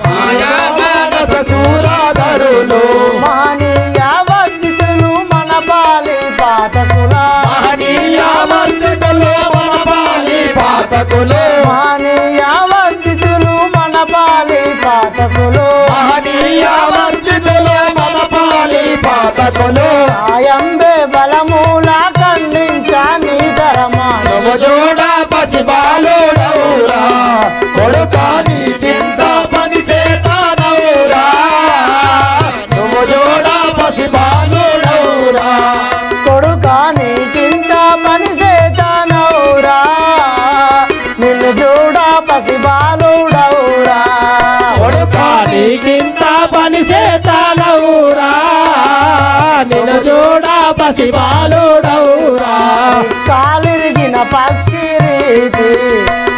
మాయా మానస కూర పరులు మహనీయ వర్జితులు మన పాలి పాతకుల మహనీయ వర్జితులు మన పాలి పాతకులు మహనీయ వర్జితులు మన పాలి పాతకులు మహనీయ వర్జితులు మన పాలి పాతకులు ఆయంబే బలమూల ఖండించా నీ ధరమాను నువ్వు చూడ పసిబాలుడవురా కొడుక నీకింత పని చేతానవురా నువ్వు చూడ పసిబాలుడవురా కొడుక నీకింత పని చేతానవురా నిన్ను చూడ పసిబాలుడవురా కొడుక నీకింత పని చేతానవురా నిన్ను చూడ పసిబాలుడవురా కాలిరిగిన పక్షి రీతి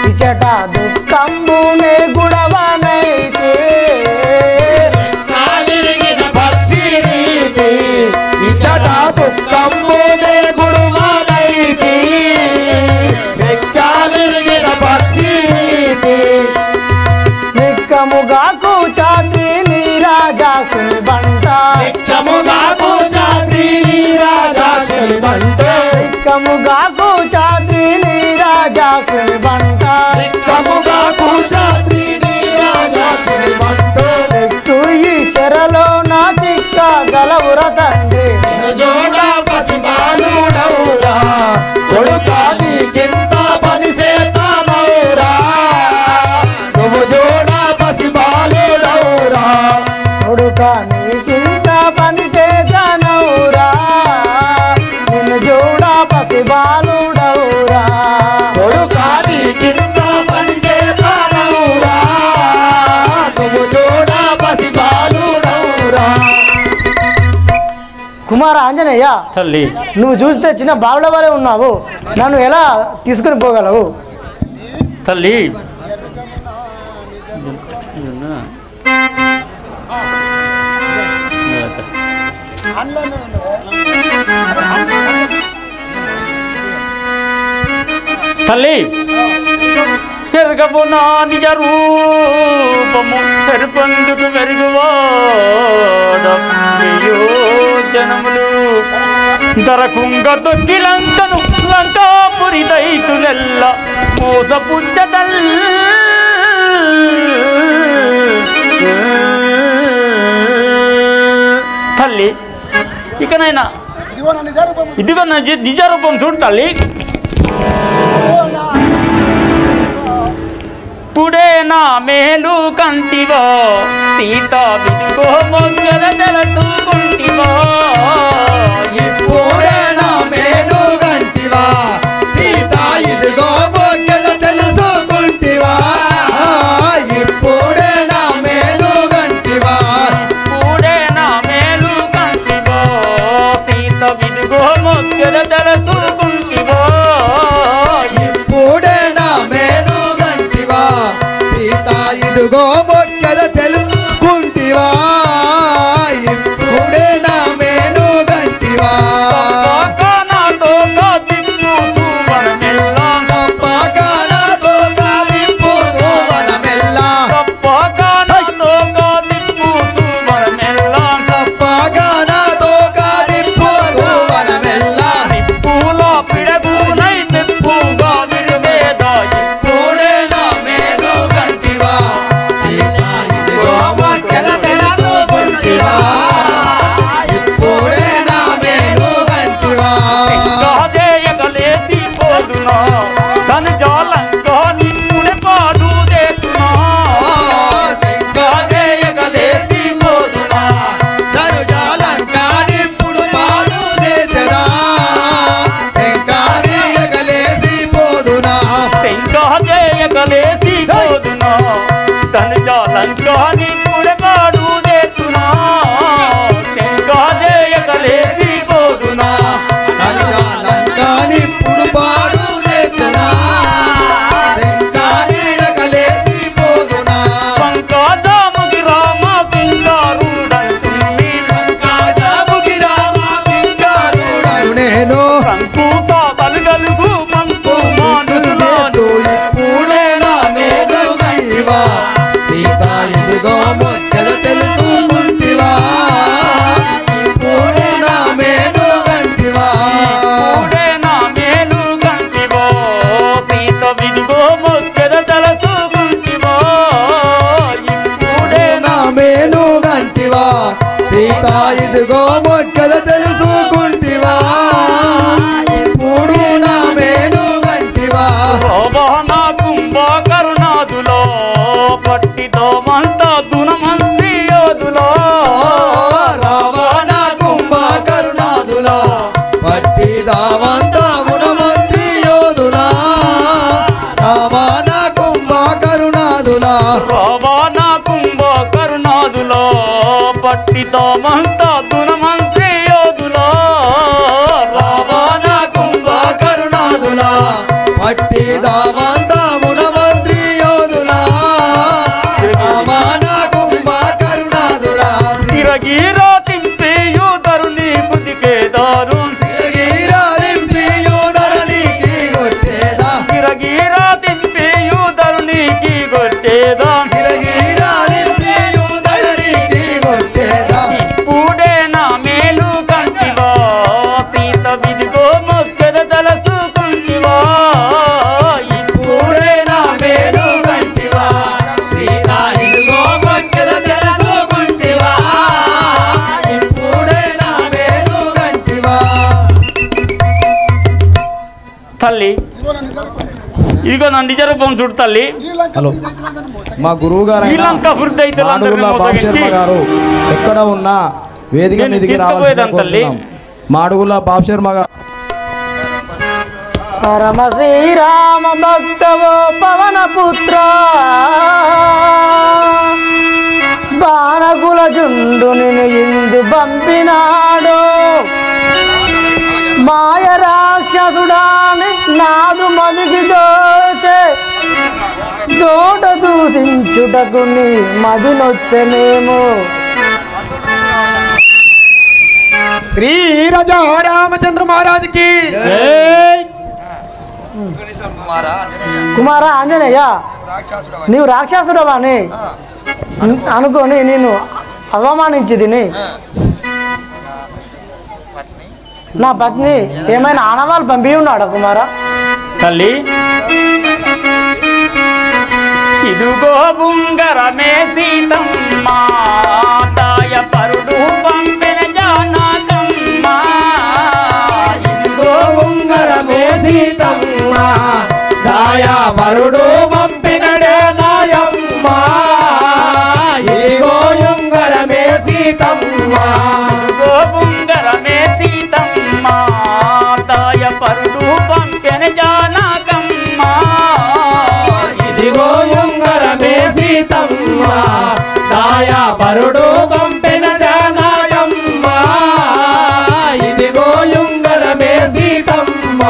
ఇచట దుఃఖంబునే గుడవనైతే కాలిరిగిన పక్షి రీతి ఇచ్చట దుఃఖంబునే గుడువనైతి కాలిరిగిన పక్షి రీతి నిక్కముగా కూచాద్రి నీరాజాసుని బంట నిక్కముగా పూజాద్రి రాజాక్షి బంట నిక్కముగా కూచాద్రి నీరాజాసుని బంట నిక్కముగా పూజాద్రి రాజాక్షి బంట ఎక్కు ఈ చెరలో నా చిక్క గలవుర తండ్రి జోడ పసిబాలుడవురా కొడుక నీకింత పని చేతానవురా నువ్వు జోడ పసిబాలుడవురా కొడుక నీకింత పని చేతనవురా నిన్ను చూడ పసిబాలుడవురా కొడుక నీకింత పని చేతానవురా నువ్వు జోడ పసిబాలుడవురా కుమార ఆంజనేయ తల్లి నువ్వు చూస్తే చిన్న బాలుడ వలె ఉన్నావు నన్ను ఎలా తీసుకుని పోగలవు తల్లి తల్లి ఎరగపు నా నిజ రూపము సరిపందుకు మెరుగువాడయ్యో జనములు దరకుంగ దొక్కిలంకను లంకాపురి దైతులెల్ల మోసపుచ్చదల్ తల్లి ఇకనైనా ఇదిగో నా నిజ రూపం చూడు తల్లి ఇప్పుడే నా మేలు కంటివో సీత విడుగో మొగ్గల తెలుసుకుంటివో ఇప్పుడే నా మేలు గంటివా సీత ఇదిగో మొగ్గల తెలుసుకుంటివా ఇప్పుడే నా మేలు గంటివా ఇప్పుడే నా మేలు కంటివో సీత విడుగో మొగ్గల తెలుసుకుంటివో ఇప్పుడే నా మేలు గంటివా సీత ఇదిగో మొగ్గల తెలుసుకుంటివా ఇప్పుడే నా మేలు గంటివా సీత ఇదిగో మొక్కలు తెలుసుకుంటివా ఇప్పుడు నా మేలు గంటివా నా కుంభకరుణాదులో పట్టితో మంత దునమంత్రి యోధులో రావణ కుంభకరుణాదులా పట్టిదావంత గుణమంత్రి యోధులా రావణ కుంభకరుణాదులా రావణ కుంభకరుణాదులో పట్టితో మంత దునమంత్రి యోధులో రావణ కుంభకరుణాదులా పట్టిదావంత గుణమంత్రి యోధులా రావణ కుంభకరుణాదులా తిరగిరా తింపి యూదరుని బుద్ధికేదారు తిరగిరా తింపి యూదరునికి కొట్టేదా తిరగిరా తింపి యూదరునికి కొట్టేదా తిరగిరా తింపి యూదరునికి కొట్టేదా ఇప్పుడే నా మేలు కంటివా సీత విధిగో మొక్కద తలసుకుంటివా ఇప్పుడే నా మేలు గంటివా సీత ఇదిగో మొక్కల తెలుసుకుంటివా ఇప్పుడే నా మేలు గంటివా తల్లి ఇదిగో నా నిజ రూపం చూడు తల్లి. హలో, మా గురువు గారు శ్రీలంక మాడుగుల బాబు శర్మ గారు ఎక్కడ ఉన్నా వేదిక మీదకి రావాలి. మాడుగుల బాబు శర్మ గారు పరమ శ్రీరామ భక్తవో పవన పుత్ర బాణకుల జుండు నిన్ను ఇందు పంపినాడు మాయ రాక్షసుడాని నాదు మదికి దోచే తోట దూషించుటకు నీ మదినొచ్చనేమో. శ్రీ రాజా రామచంద్ర మహారాజ్ కి కుమార ఆంజనేయ, నీవు రాక్షసుడవాని అనుకొని నేను అవమానించి తిని నా పత్ని ఏమైనా ఆనవాళ్ళు పంపి ఉన్నాడా కుమారా? తల్లి ఇదిగో బుంగరమే సీతమ్మ తాయ పరుడు పంపిన జానకమ్మ. ఇదిగో ఉంగరమే సీతమ్మ దాయా వరుడు పంపినడే మా పంపెన జానకమ్మ ఇదిగో ఉంగరమే సీతమ్మ దాయా పరుడు పంపిన జానకమ్మ ఇదిగో ఉంగరమే సీతమ్మ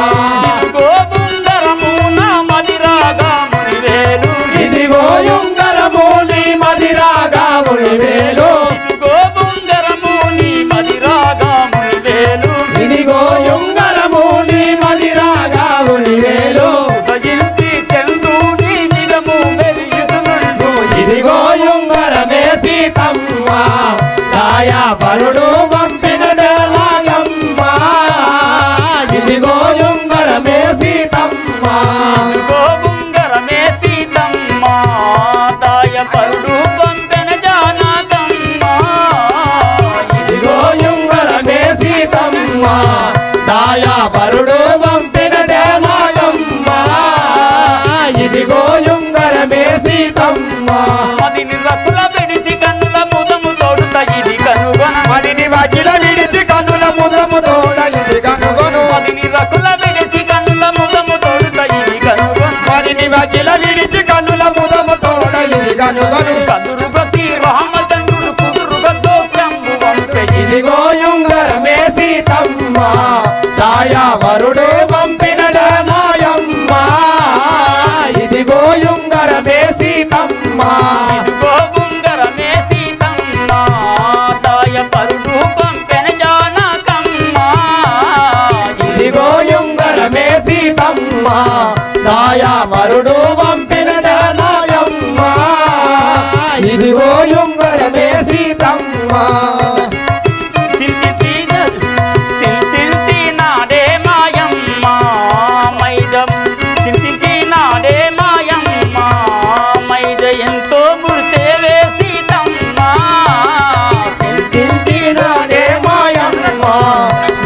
ఇదిగో ఉంగరము నా మదిరాగా మునివేలు ఇదిగో ఉంగరము నీ మదిరాగా మునివేలు ఇదిగో ఉంగరము నీ మదిరాగా మునివేలు ఇదిగో ఉంగరము నీ మదిరాగా మునివేలు భజించి చంద్రుని నిజము మెరియుతునుండు ఇదిగో ఉంగరమే సీతమ్మ దాయా పరుడు పంపిన జానకమ్మ ఇదిగో ఉంగరమే సీతమ్మ ఇదిగో ఉంగరమే సీతమ్మ దాయ పరుడు పంపెన జానకమ్మ ఇదిగో ఉంగరమే సీతమ్మ దాయా పరుడు పంపిన జానకమ్మ ఇదిగో ఉంగరమే సీతమ్మ మదిని రకుల విడిచి కన్నుల ముదము తోడుత ఇది కనుగొన మదిని వాకిల విడిచి కన్నుల ముదము తోడ ఇది కనుగొను మదిని రకుల విడిచి కన్నుల ముదము తోడుత ఇది కనుగొన మదిని వాకిల విడిచి కన్నుల ముదము తోడ ఇది కనుగొను కదురుగా శ్రీ రామచంద్రుడు కుదురుగా దోషంబు వంపె ఇదిగో ఉంగరమే సీతమ్మ దాయా వరుడు పంపిన నాయమ్మ ఇదిగో ఉంగరమే సీతమ్మ ఇదిగో ఉంగరమే సీతమ్మ దాయ పరుడు పంపెన జానకమ్మ ఇదిగో ఉంగరమే సీతమ్మ దాయా వరుడు పంపిన నాయమ్మ ఇదిగో ఉంగరమే సీతమ్మ చింతించి నాడే మాయమ్మ మైదం చింతించి నాడే మాయమ్మ మైద ఎంతో మురిసేవే సీతమ్మ చింతించినాడే మాయమ్మ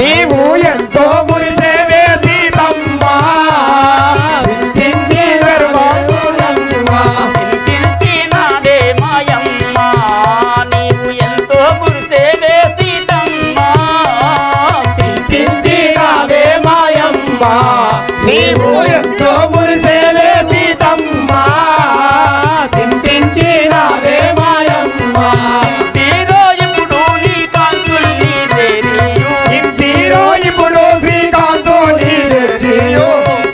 నీవు ఎంతో మురిసేవే సీతమ్మ చింతించి గర్వమ్మ చింతించి నాడే మాయమ్మ నీవు ఎంతో మురిసేవే సీతమ్మ చింతించినావే మాయమ్మ నీవు ఎంతో మురిసేవే సీతమ్మ చింతించినావే మాయమ్మ తీరో ఇప్పుడు నీ కాంతుల్ని చేరియు ఇంటిరో ఇప్పుడు శ్రీకాంతుని చేరియు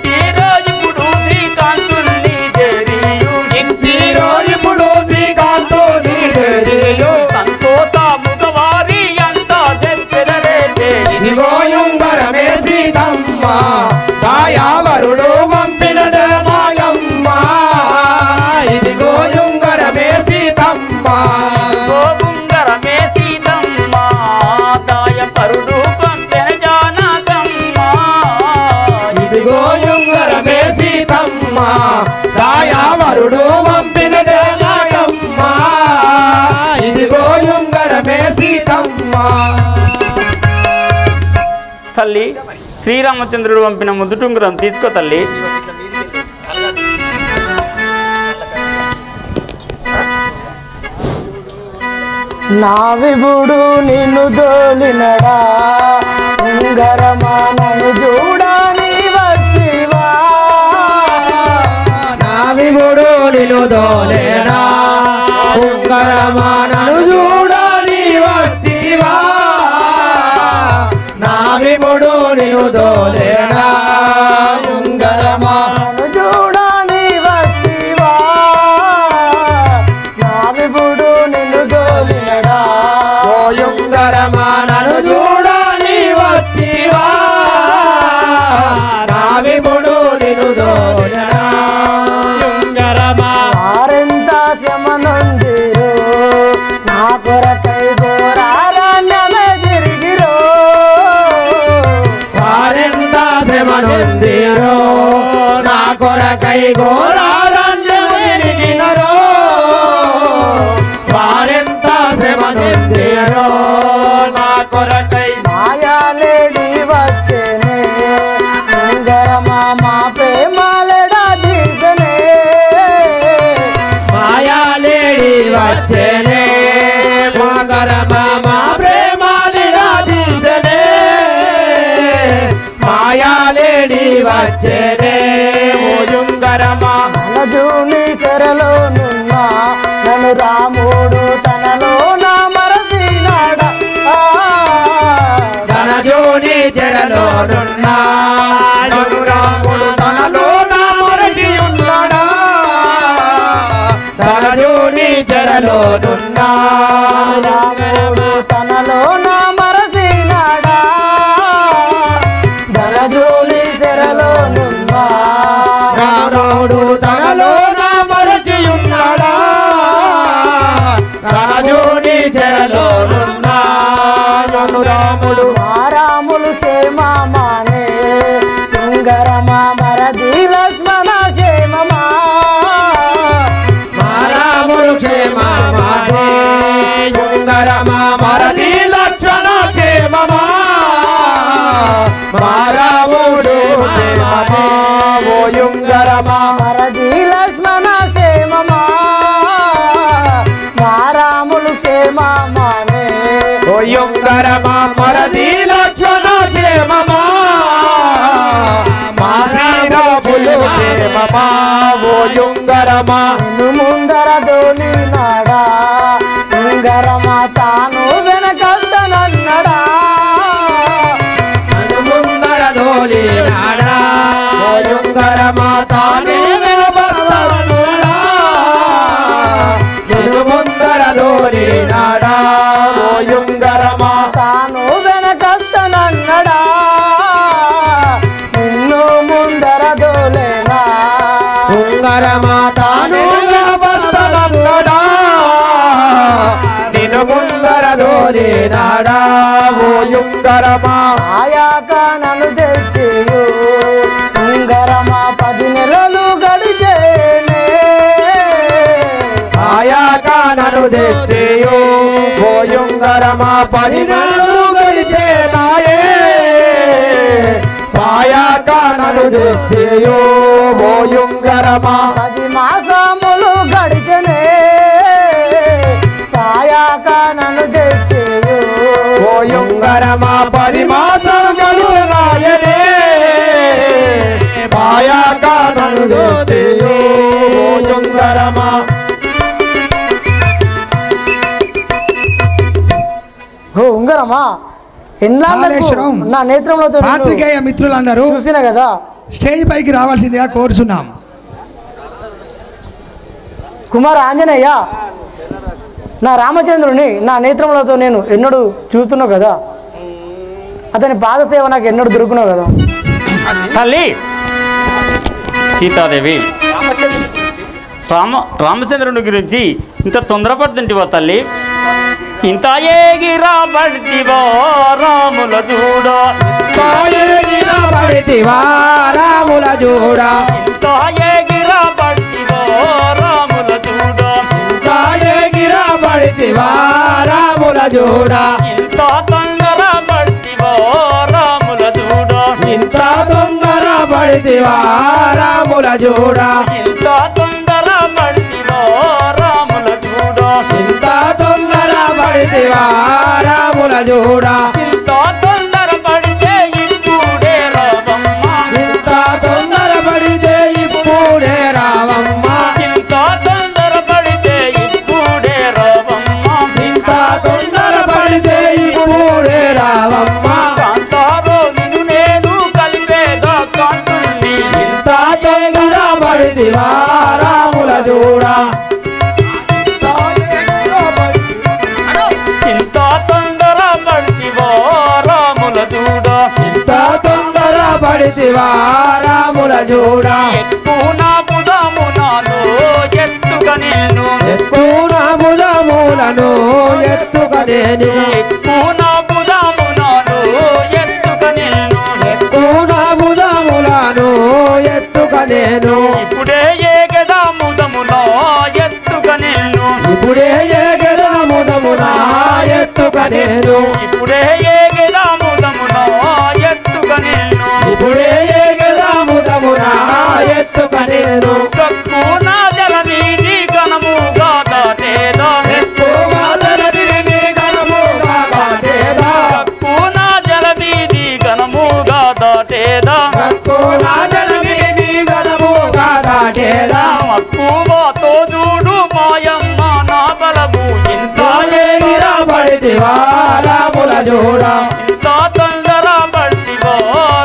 తీరో ఇప్పుడు నీ కాంతుల్ని చేరియు ఇంటిరో ఇప్పుడు శ్రీకాంతుని చేరియు సంతోషముగ వారి అంతా చెప్పెదరే ఇదిగో ఉంగరమే సీతమ్మ దాయా వరుడు పంపిన మాయమ్మ ఇదిగో ఉంగరమే సీతమ్మ ఉంగరమే సీతమ్మ దాయ పరుడు పంపెన జానకమ్మ ఇదిగో ఉంగరమే సీతమ్మ దాయా వరుడు పంపిన నాయమ్మ ఇదిగో ఉంగరమే సీతమ్మ తల్లి శ్రీరామచంద్రుడు పంపిన ముద్దుటుంగురం తీసుకో తల్లి నా విభుడు నిన్ను దోలినడా ఉంగరమా నన్ను చూడని వస్తివా నా విముడు నిలుదోలేనా ఉంగరమానను చూడని వస్తివా నా విముడు నిలుదోలేనా ఉంగరమా నన్ను చూడని వస్తివా నా విభుడు నిన్ను దోలినడా ఓ ఉంగరమానను చూడని వస్తివా నా విముడు నిలుదోలేనా ఉంగరమా వారెంత శ్రమ నొందిరు నా కొరకై ఘోరారణ్యమే తిరిగిరో వారెంత శ్రమనొందిరో నా కొరకై ఘోరారణ్యము తిరిగినరో వారెంత శ్రమనొందిరో నా కొరకై మాయాలేడి వచ్చేనే ఉంగరమా మా ప్రేమాలెడా తీసనే మాయాలేడి వచ్చేనే మాగరమా మా ప్రేమాలిడా తీసనే మాయాలేడి వచ్చే ఓయుంగరమా ధనజుని చెరలోనున్న నన్ను రాముడు తనలో నా మరచినాడ ధనజోని చెరలోనున్నా నన్ను రాముడు తనలో నా మరచి ఉన్నాడా ధనజోని చెరలోనున్నా రాముడు తనలో నా మరచినాడా ధనజుని చెరలోనున్నా రాముడు తనలో నా మరచి ఉన్నాడా ధనజోని చెరలోనున్నా నన్ను రాముడు రాములు క్షేమమానే ఉంగరమా మరది లక్ష్మణ క్షేమమా రాముడు క్షేమమానే ఉంగరమా మరది లక్షణ క్షేమమా రాముడు క్షేమమా ఓయుంగరమా మరది లక్ష్మణ క్షేమమా మా రాములు క్షేమమానే ఓయుంగరమా మరది లక్షణ క్షేమమా రాముడు క్షేమమా ఓయుంగరమా నిన్ను ముందర దోలి నాడా ఉంగరమా తాను వెనకద్దనన్నడా ముందర ధోలి నాడా ఓయుంగరమా తాను వెనకద్దనన్నడా ముందర ధోలి నాడా ఓయుంగరమా తాను వెనకద్దనన్నడా నిన్ను ముందర దోలేనా ఉంగరమా తాను వెనకద్దనన్నడా నిన్ను ముందర ధోలి నాడా ఓయుంగరమా ఆయాక నన్ను తెచ్చియు ఉంగరమా 10 నెలలు గడిచేనే ఆయాక నన్ను తెచ్చేయో ఓయుంగరమా 10 నెలలు గడిచే నాయే ఆయాక నన్ను తెచ్చేయో ఓయుంగరమా 10 మాసములు గడిచనే ఆయాక నన్ను తెచ్చియు ఓయుంగరమా 10 మాసం గడిచే నాయనే ఆయాక నన్ను తెచ్చేయో ఓయుంగరమా ఓ ఉంగరమా ఎన్నాళ్ళకు కాళేశ్వరం. నా నేత్రంలో పాత్రికేయ మిత్రులందరూ చూసిన కదా స్టేజ్ పైకి రావాల్సిందిగా కోరుచున్నాం. కుమార ఆంజనేయ నా రామచంద్రుని నా నేత్రములతో నేను ఎన్నడూ చూస్తున్నావు కదా అతని పాదసేవ నాకు ఎన్నడూ దొరుకున్నావు కదా తల్లి సీతాదేవి రామచంద్రుని గురించి ఇంత తొందరపడుతుంటివో తల్లి ఇంత ఏగిరా పడితివో రాముల చూడ పడితివా రాముల చూడ ఇంత ఏగిరా పడితివో రాముల చూడ గిరా పడితివా రాముల చూడ ఇంత తొందర పడితివో రాముల చూడ ఇంత తొందర పడితివా రాముల చూడ ఇంత తొందర పడితివో రాముల చూడ ఇంత తొందర పడితివా రాముల చూడ ఇంత తొందర పడితే ఇప్పుడే రావమ్మ ఇంత తొందర పడితే ఇప్పుడే రావమ్మ ఇంత తొందర పడితే ఇప్పుడే రావమ్మ ఇంత తొందర పడితే ఇప్పుడే రావమ్మ కాంతారో నిన్ను నేను కలిపేదా కాంతుల్ని ఇంత తొందర పడితివా రాముల చూడ ఇంత తొందర పడితివో రాముల చూడ ఇంత తొందర పడితివా రాముల చూడ ఎక్కున బుధమునాలో ఎత్తుగా నిన్ను ఎక్కున బుధములను ఎత్తుకనేని ఎక్కున బుధమునాలో ఎత్తుగా నిన్ను ఎక్కున బుధములను ఎత్తుకనేను ఇప్పుడే ఏగదా ముదములో ఎత్తుగా నిన్ను ఇప్పుడే ఎగద ముదమున ఎత్తుకనేను ఇప్పుడే ఏగదా ముదములో ఎత్తుగా నిన్ను ఇప్పుడే ఎగద ముదమున ఎత్తుకనేను కక్కున జల నీటి ఘనముగా దాటేదా ఎక్కువ ధరణిని ఘనముగా దాటేదా కక్కున జల వీధి ఘనముగా దాటేదా ఎక్కువ ధరణిని ఘనముగా దాటేదా పడితివా రాముల జోడ ఇంత తొందర పడితివో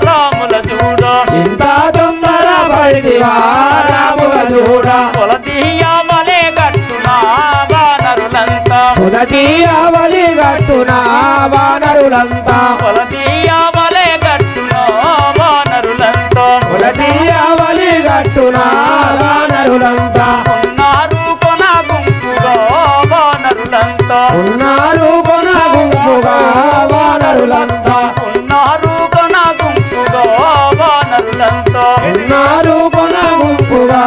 రాముల జోడ ఇంత తొందర పడితివా రాముల జోడ పొలతీయవలే గట్టునా వానరులంతా ఉదతీయవలి గట్టునా వానరులంతా పొలతీయవలే గట్టునా వానరులంతా ఉదతీయవలి గట్టునా వానరులంతా ఉన్నారు కొన గుంపుగా వానరులంతా ఉన్నారు కొన గుంపుగా వానరులంతా ఉన్నారు కొన గుంపుగా వానరులంతా ఉన్నారు కొన గుంపుగా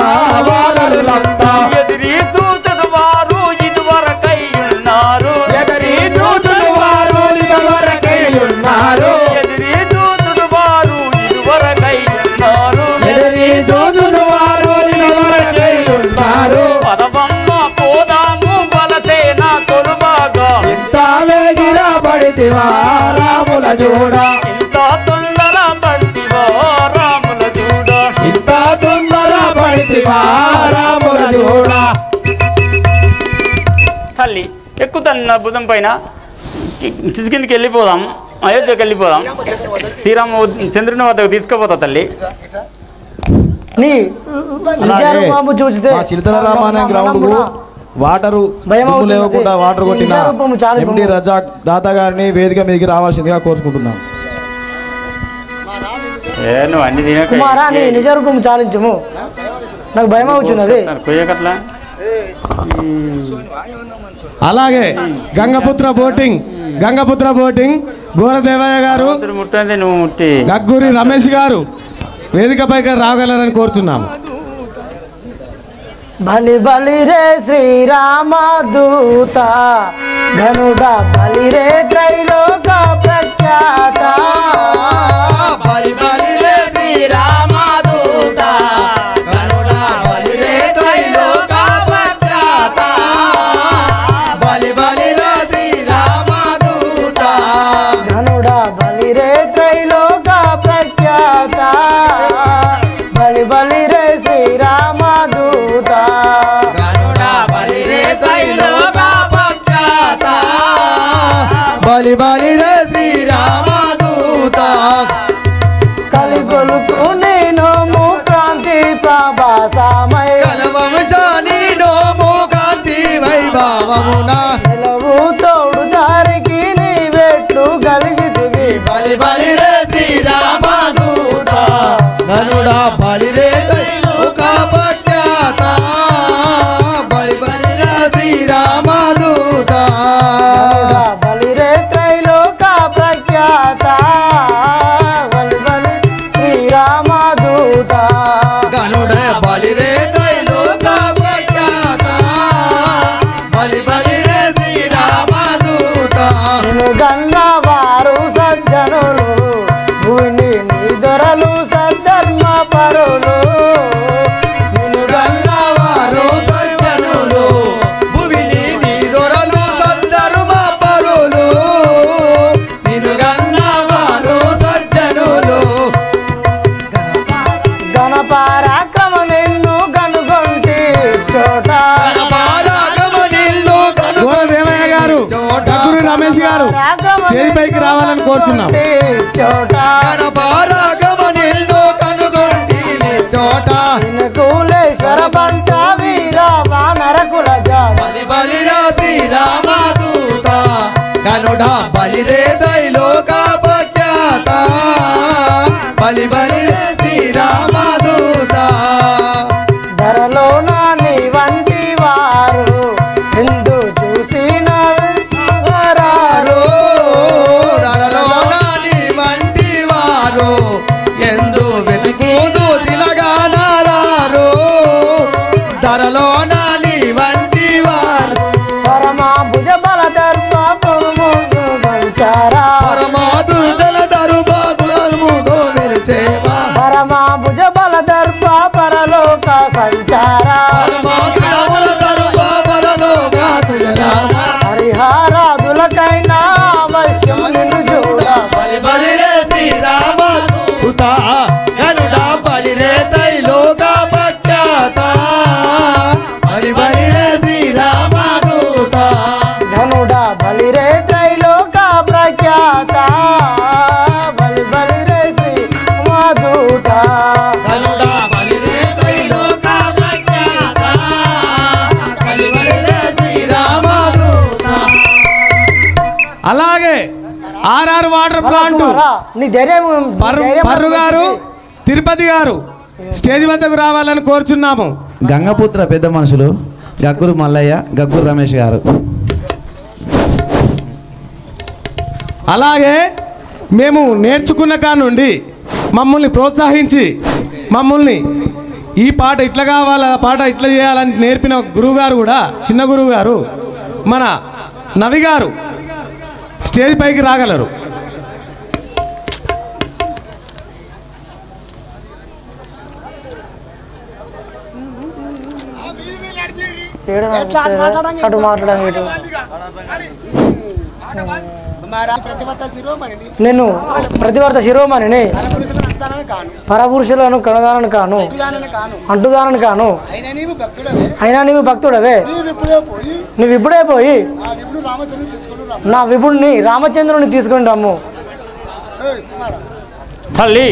వానరులంతా ఎదిరి చూచుడు వారు ఇదివరకై ఉన్నారు ఎదరి చూచుడు వారు ఇదివరకై ఉన్నారు ఎదిరి చూచుడు వారు ఇదివరకై ఉన్నారు ఎదరి చూచుడు వారు ఇదివరకై ఉన్నారు పదవమ్మ పోదాము వలసేన తొలుబాగా ఇంత వేగిరా పడితివా రాముల జోడ ఇంత తొందర పడితివో రాముల జోడ ఇంత తొందర పడితివా రాముల జోడ తల్లి ఎక్కుతాను భుజం పైన కిందికి వెళ్ళిపోదాం, అయోధ్యకి వెళ్ళిపోదాం. శ్రీరామ చంద్రుని వద్దకు తీసుకుపోతా తల్లి. నీ నిజారు బాబు చూస్తే మా చిలుతల రామాయణ గ్రౌండ్ వాటరు దుమ్ము లేవకుండా వాటర్ కొట్టిన ఎండి రజాక్ దాత గారిని వేదిక మీదకి రావాల్సిందిగా కోరుకుంటున్నాం. నువ్వు అన్ని తినక కుమారా నీ నిజ రూపం చాలించము, నాకు భయం అవుతున్నది. కొయ్యకట్లా అలాగే గంగపుత్ర బోటింగ్ గోరదేవయ్య గారు ముట్టండి నువ్వు ముట్టి గగ్గూరి రమేష్ గారు వేదికపైకి రాగలరని కోరుచున్నాము. బలి బలి రే శ్రీరామ దూత ఘనుడ బలి రే త్రైలోక ప్రఖ్యాత బలి బలి రే శ్రీరామ దూత గరుడ బలి రే త్రైలోక ప్రఖ్యాత బలి బలి రే శ్రీరామ దూత ఘనుడ బలి రే త్రైలోక ప్రఖ్యాత బలి బలి రే శ్రీరామ దూత గరుడ బలి రే త్రైలోక ప్రఖ్యాత బలి బలి రే శ్రీరామ దూత కలిగొలుపు నేను క్రాంతి ప్రభాసమై కలవంశాని నోము కాంతి వైభవమున నిలవు తోడు దారికి నీ వెట్లు కలిగితివి బలి బలి రే శ్రీరామ దూత గరుడ బలి రే త్రైలోక ప్రఖ్యాత బలి బలి రే శ్రీరామ దూత బలి రే త్రైలోక ప్రఖ్యాత బలి బలి శ్రీరామ దూత గరుడ బలి రే త్రైలోక ప్రఖ్యాత బలి బలి రే శ్రీరామ దూత నిన్ను గన్నవారు సజ్జనులు భూమిని నీ దొరలు సద్ధర్మ పరులు నిన్ను గన్నవారు సజ్జనులు భువిని నీ దొరలు సద్ధర్మ పరులు నిన్ను గన్నవారు సజ్జనులు గణపరాక్రమ నిన్ను కనుగొంటి చోట గణపరాక్రమ నిన్ను గోరదేవయ్య గారు గగ్గూరి రమేష్ గారు స్టేజ్ పైకి రావాలని కోరుచున్నాం. చోట గణపరాక్రమ నిన్ను కనుగొంటి చోట కులేశ్వర బంట వీర వానరకుల జాత బలి బలి రా శ్రీరామ దూత గనుడ బలి రే త్రైలోక ప్రఖ్యాత బలి బలి రే శ్రీరామ దూత ధరలో నాని వంటి వారు ఎందు చూసిన వారు ధరలో నాని వంటి వారు ఎందు వెతుకుదు తినగానారు ధరలో నాని వంటి వారు పరమా భుజ బల దర్ప పొరుముందు సంచారా పరమా దుర్జల దరుబాగులముతో నిలిచేవా పరమా భుజ బల దర్ప పరలోక సంచారా పరమా దుర్జల దరుబాబరలోగా కులరామ హరిహారాదులకైనా అవశ్యం నిన్ను చూడ బలి బలి రే శ్రీరామ దూత గరుడ బలి రే త్రైలోక ప్రఖ్యాత బలి బలి రే శ్రీరామ దూత ధనుడ బలి రే త్రైలోక అలాగే ఆర్ఆర్ వాటర్ ప్లాంట్ నీ ధైర్యం పర్రు గారు తిరుపతి గారు స్టేజ్ వద్దకు రావాలని కోరుచున్నాము. గంగపుత్ర పెద్ద మనుషులు గగ్గురు మల్లయ్య, గగ్గురు రమేష్ గారు. అలాగే మేము నేర్చుకున్న కానుండి మమ్మల్ని ప్రోత్సహించి మమ్మల్ని ఈ పాట ఇట్లా కావాలి, ఆ పాట ఇట్లా చేయాలని నేర్పిన గురువు గారు కూడా, చిన్న గురువు గారు మన నవి గారు స్టేజ్ పైకి రాగలరు. అటు మాట్లాడాలి. నేను ప్రతివర్త శిరోమణిని, పరపురుషులను కణదానను కాను, అంటుదానను కాను. అయినా నీవు భక్తుడవే. నువ్వు ఇప్పుడే పోయి నా విభుడిని రామచంద్రుని తీసుకొని రమ్ము. తల్లి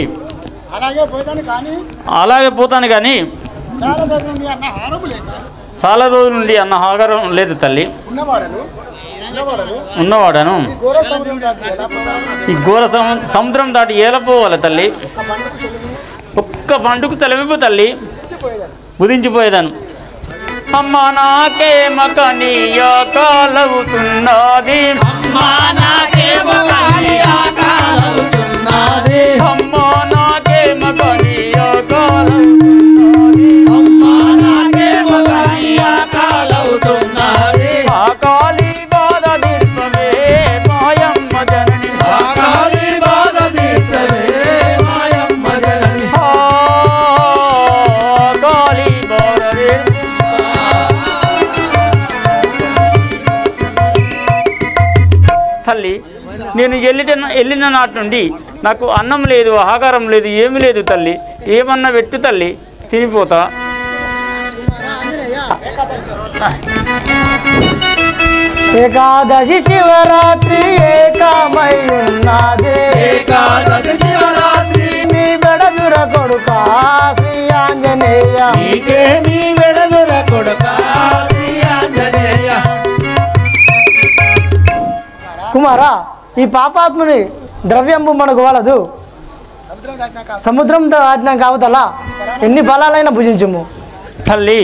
అలాగే పోతాను కానీ చాలా రోజుల నుండి అన్న ఆహారం లేదు తల్లి. ఉన్నవాడను ఈ ఘోర సముద్రం దాటి ఏలపోవాలి తల్లి. ఒక్క పండుగ సెలవిపు తల్లి, బుధించిపోయేదాను. అమ్మ నాకే మకనీయ కాలవుతున్నది, అమ్మ నాకే మకనీయ కాలవుతున్నది, అమ్మ నాకే మకనీయ కాలవుతున్నది, అమ్మ నాకే మకనీయ కాలవుతున్నది. ఆ కాళీ బాధ దీర్ఘమే మాయమ్మ జనని, ఆ కాళీ బాధ దీర్ఘమే మాయమ్మ జనని, ఆ కాళీ బాధ తల్లి. నేను వెళ్ళిన నాటి నుండి నాకు అన్నం లేదు, ఆహారం లేదు, ఏమీ లేదు తల్లి. ఏమన్నా పెట్టు తల్లి, తినిపోతా. ఏకాదశి శివరాత్రి ఏకామై ఉన్నది, ఏకాదశి శివరాత్రి మీ బెడదుర కొడుక శ్రీ ఆంజనేయ, మీ బెడదుర కొడుక శ్రీ ఆంజనేయ. కుమారా, ఈ పాపాత్ముని ద్రవ్యంబు మనకు వలదు. సముద్రం దాటినా కావతలా ఎన్ని ఫలాలైనా భుజించుము. తల్లి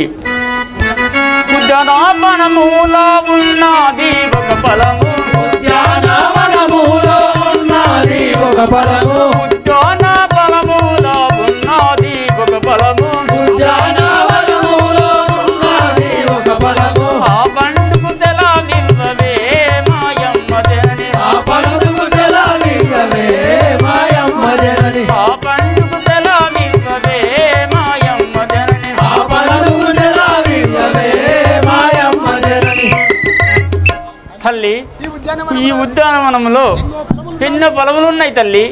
ఉద్యానవనములో ఉన్నది ఒక ఫలము, ఉద్యానవనములో ఉన్నది ఒక ఫలము, ఉద్యానవనములో ఉన్నది ఒక ఫలము, ఉద్యానవనములో ఉన్నది ఒక ఫలము. ఆ పండుగ సెలవివ్వవే మాయమ్మ జనని, ఆ పండుగ సెలవివ్వవే మాయమ్మ జనని, ఆ పండుగ సెలవివ్వవే మాయమ్మ జనని, ఆ పండుగ సెలవివ్వవే మాయమ్మ జనని. తల్లి ఈ ఉద్యానవనంలో ఎన్నో ఫలములు ఉన్నాయి తల్లి.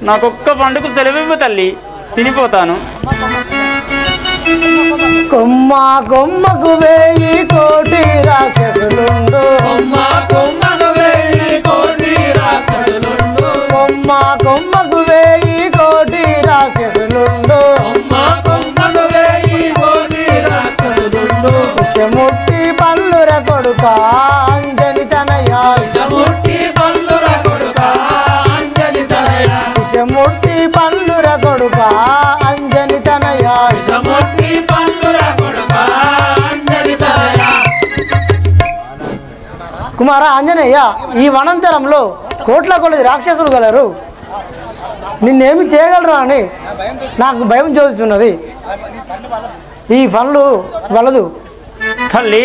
నాకొక్క పండుగ సెలవివ్వు తల్లి, తినిపోతాను. కొమ్మ కొమ్మకు వేయి కోటి రాక్షసులుండు, కొమ్మ కొమ్మకు వేయి కోటి రాక్షసులుండు, కొమ్మ కొమ్మకు వేయి కోటి రాక్షసులుండు, కొమ్మ కొమ్మకు వేయి కోటి రాక్షసులుండు. విషముట్టి పల్లుర కొడుక అంజని తనయ, విషముట్టి పల్లుర కొడుక అంజని తనయ, విషముట్టి పల్లుర కొడుక అంజని తనయ, విషముట్టి పల్లుర కొడుక అంజని తనయ. కుమార ఆంజనేయ, ఈ వనంతరంలో కోట్ల కొలది రాక్షసులు గలరు. నిన్నేమి చేయగలరు అని నాకు భయం చూస్తున్నది. ఈ పనులు వలదు. తల్లి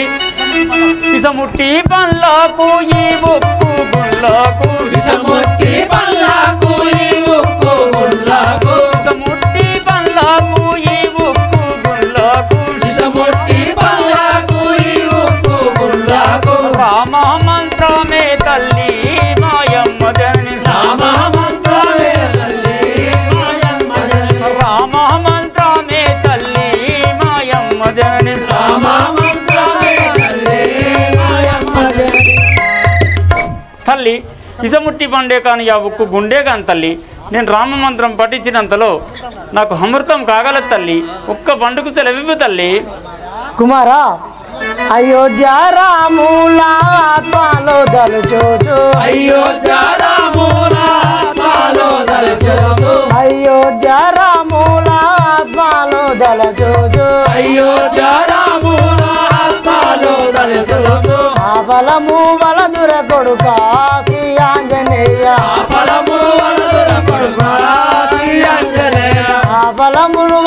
విషముట్టి పల్లకు ఈ ముక్కు గుళ్ళకు, విషముట్టి పల్లకు ఈ ముక్కు గుళ్ళకు, విషముట్టి పల్లకు ఈ ముక్కు గుళ్ళకు, విషముట్టి పల్లకు ఈ ముక్కు గుళ్ళకు. రామ మంత్రమే తల్లి మాయమ్మ జనని, రామ మంత్రమే తల్లి మాయమ్మ జనని, రామ మంత్రమే తల్లి మాయమ్మ జనని, రామ మంత్రమే తల్లి మాయమ్మ జనని. తల్లి ఇసముట్టి పండే కాని ఆ ఉక్కు గుండే కాని తల్లి, నేను రామమంత్రం పఠించినంతలో నాకు అమృతం కాగలదు తల్లి. ఒక్క పండుగ సెలవివ్వు తల్లి. కుమారా, అయోధ్య రాముల ఆత్మలో దలుచోచు అయోధ్య రాముల ఆత్మలో దలచోచు అయోధ్య రాముల ఆత్మలో దలచోచు అయోధ్య రాముల ఆత్మలో దలచోచు ఆ ఫలము వలదుర కొడుక శ్రీ ఆంజనేయ ఫలము వలదుర కొడుక శ్రీ ఆంజనేయ ఆ ఫలములు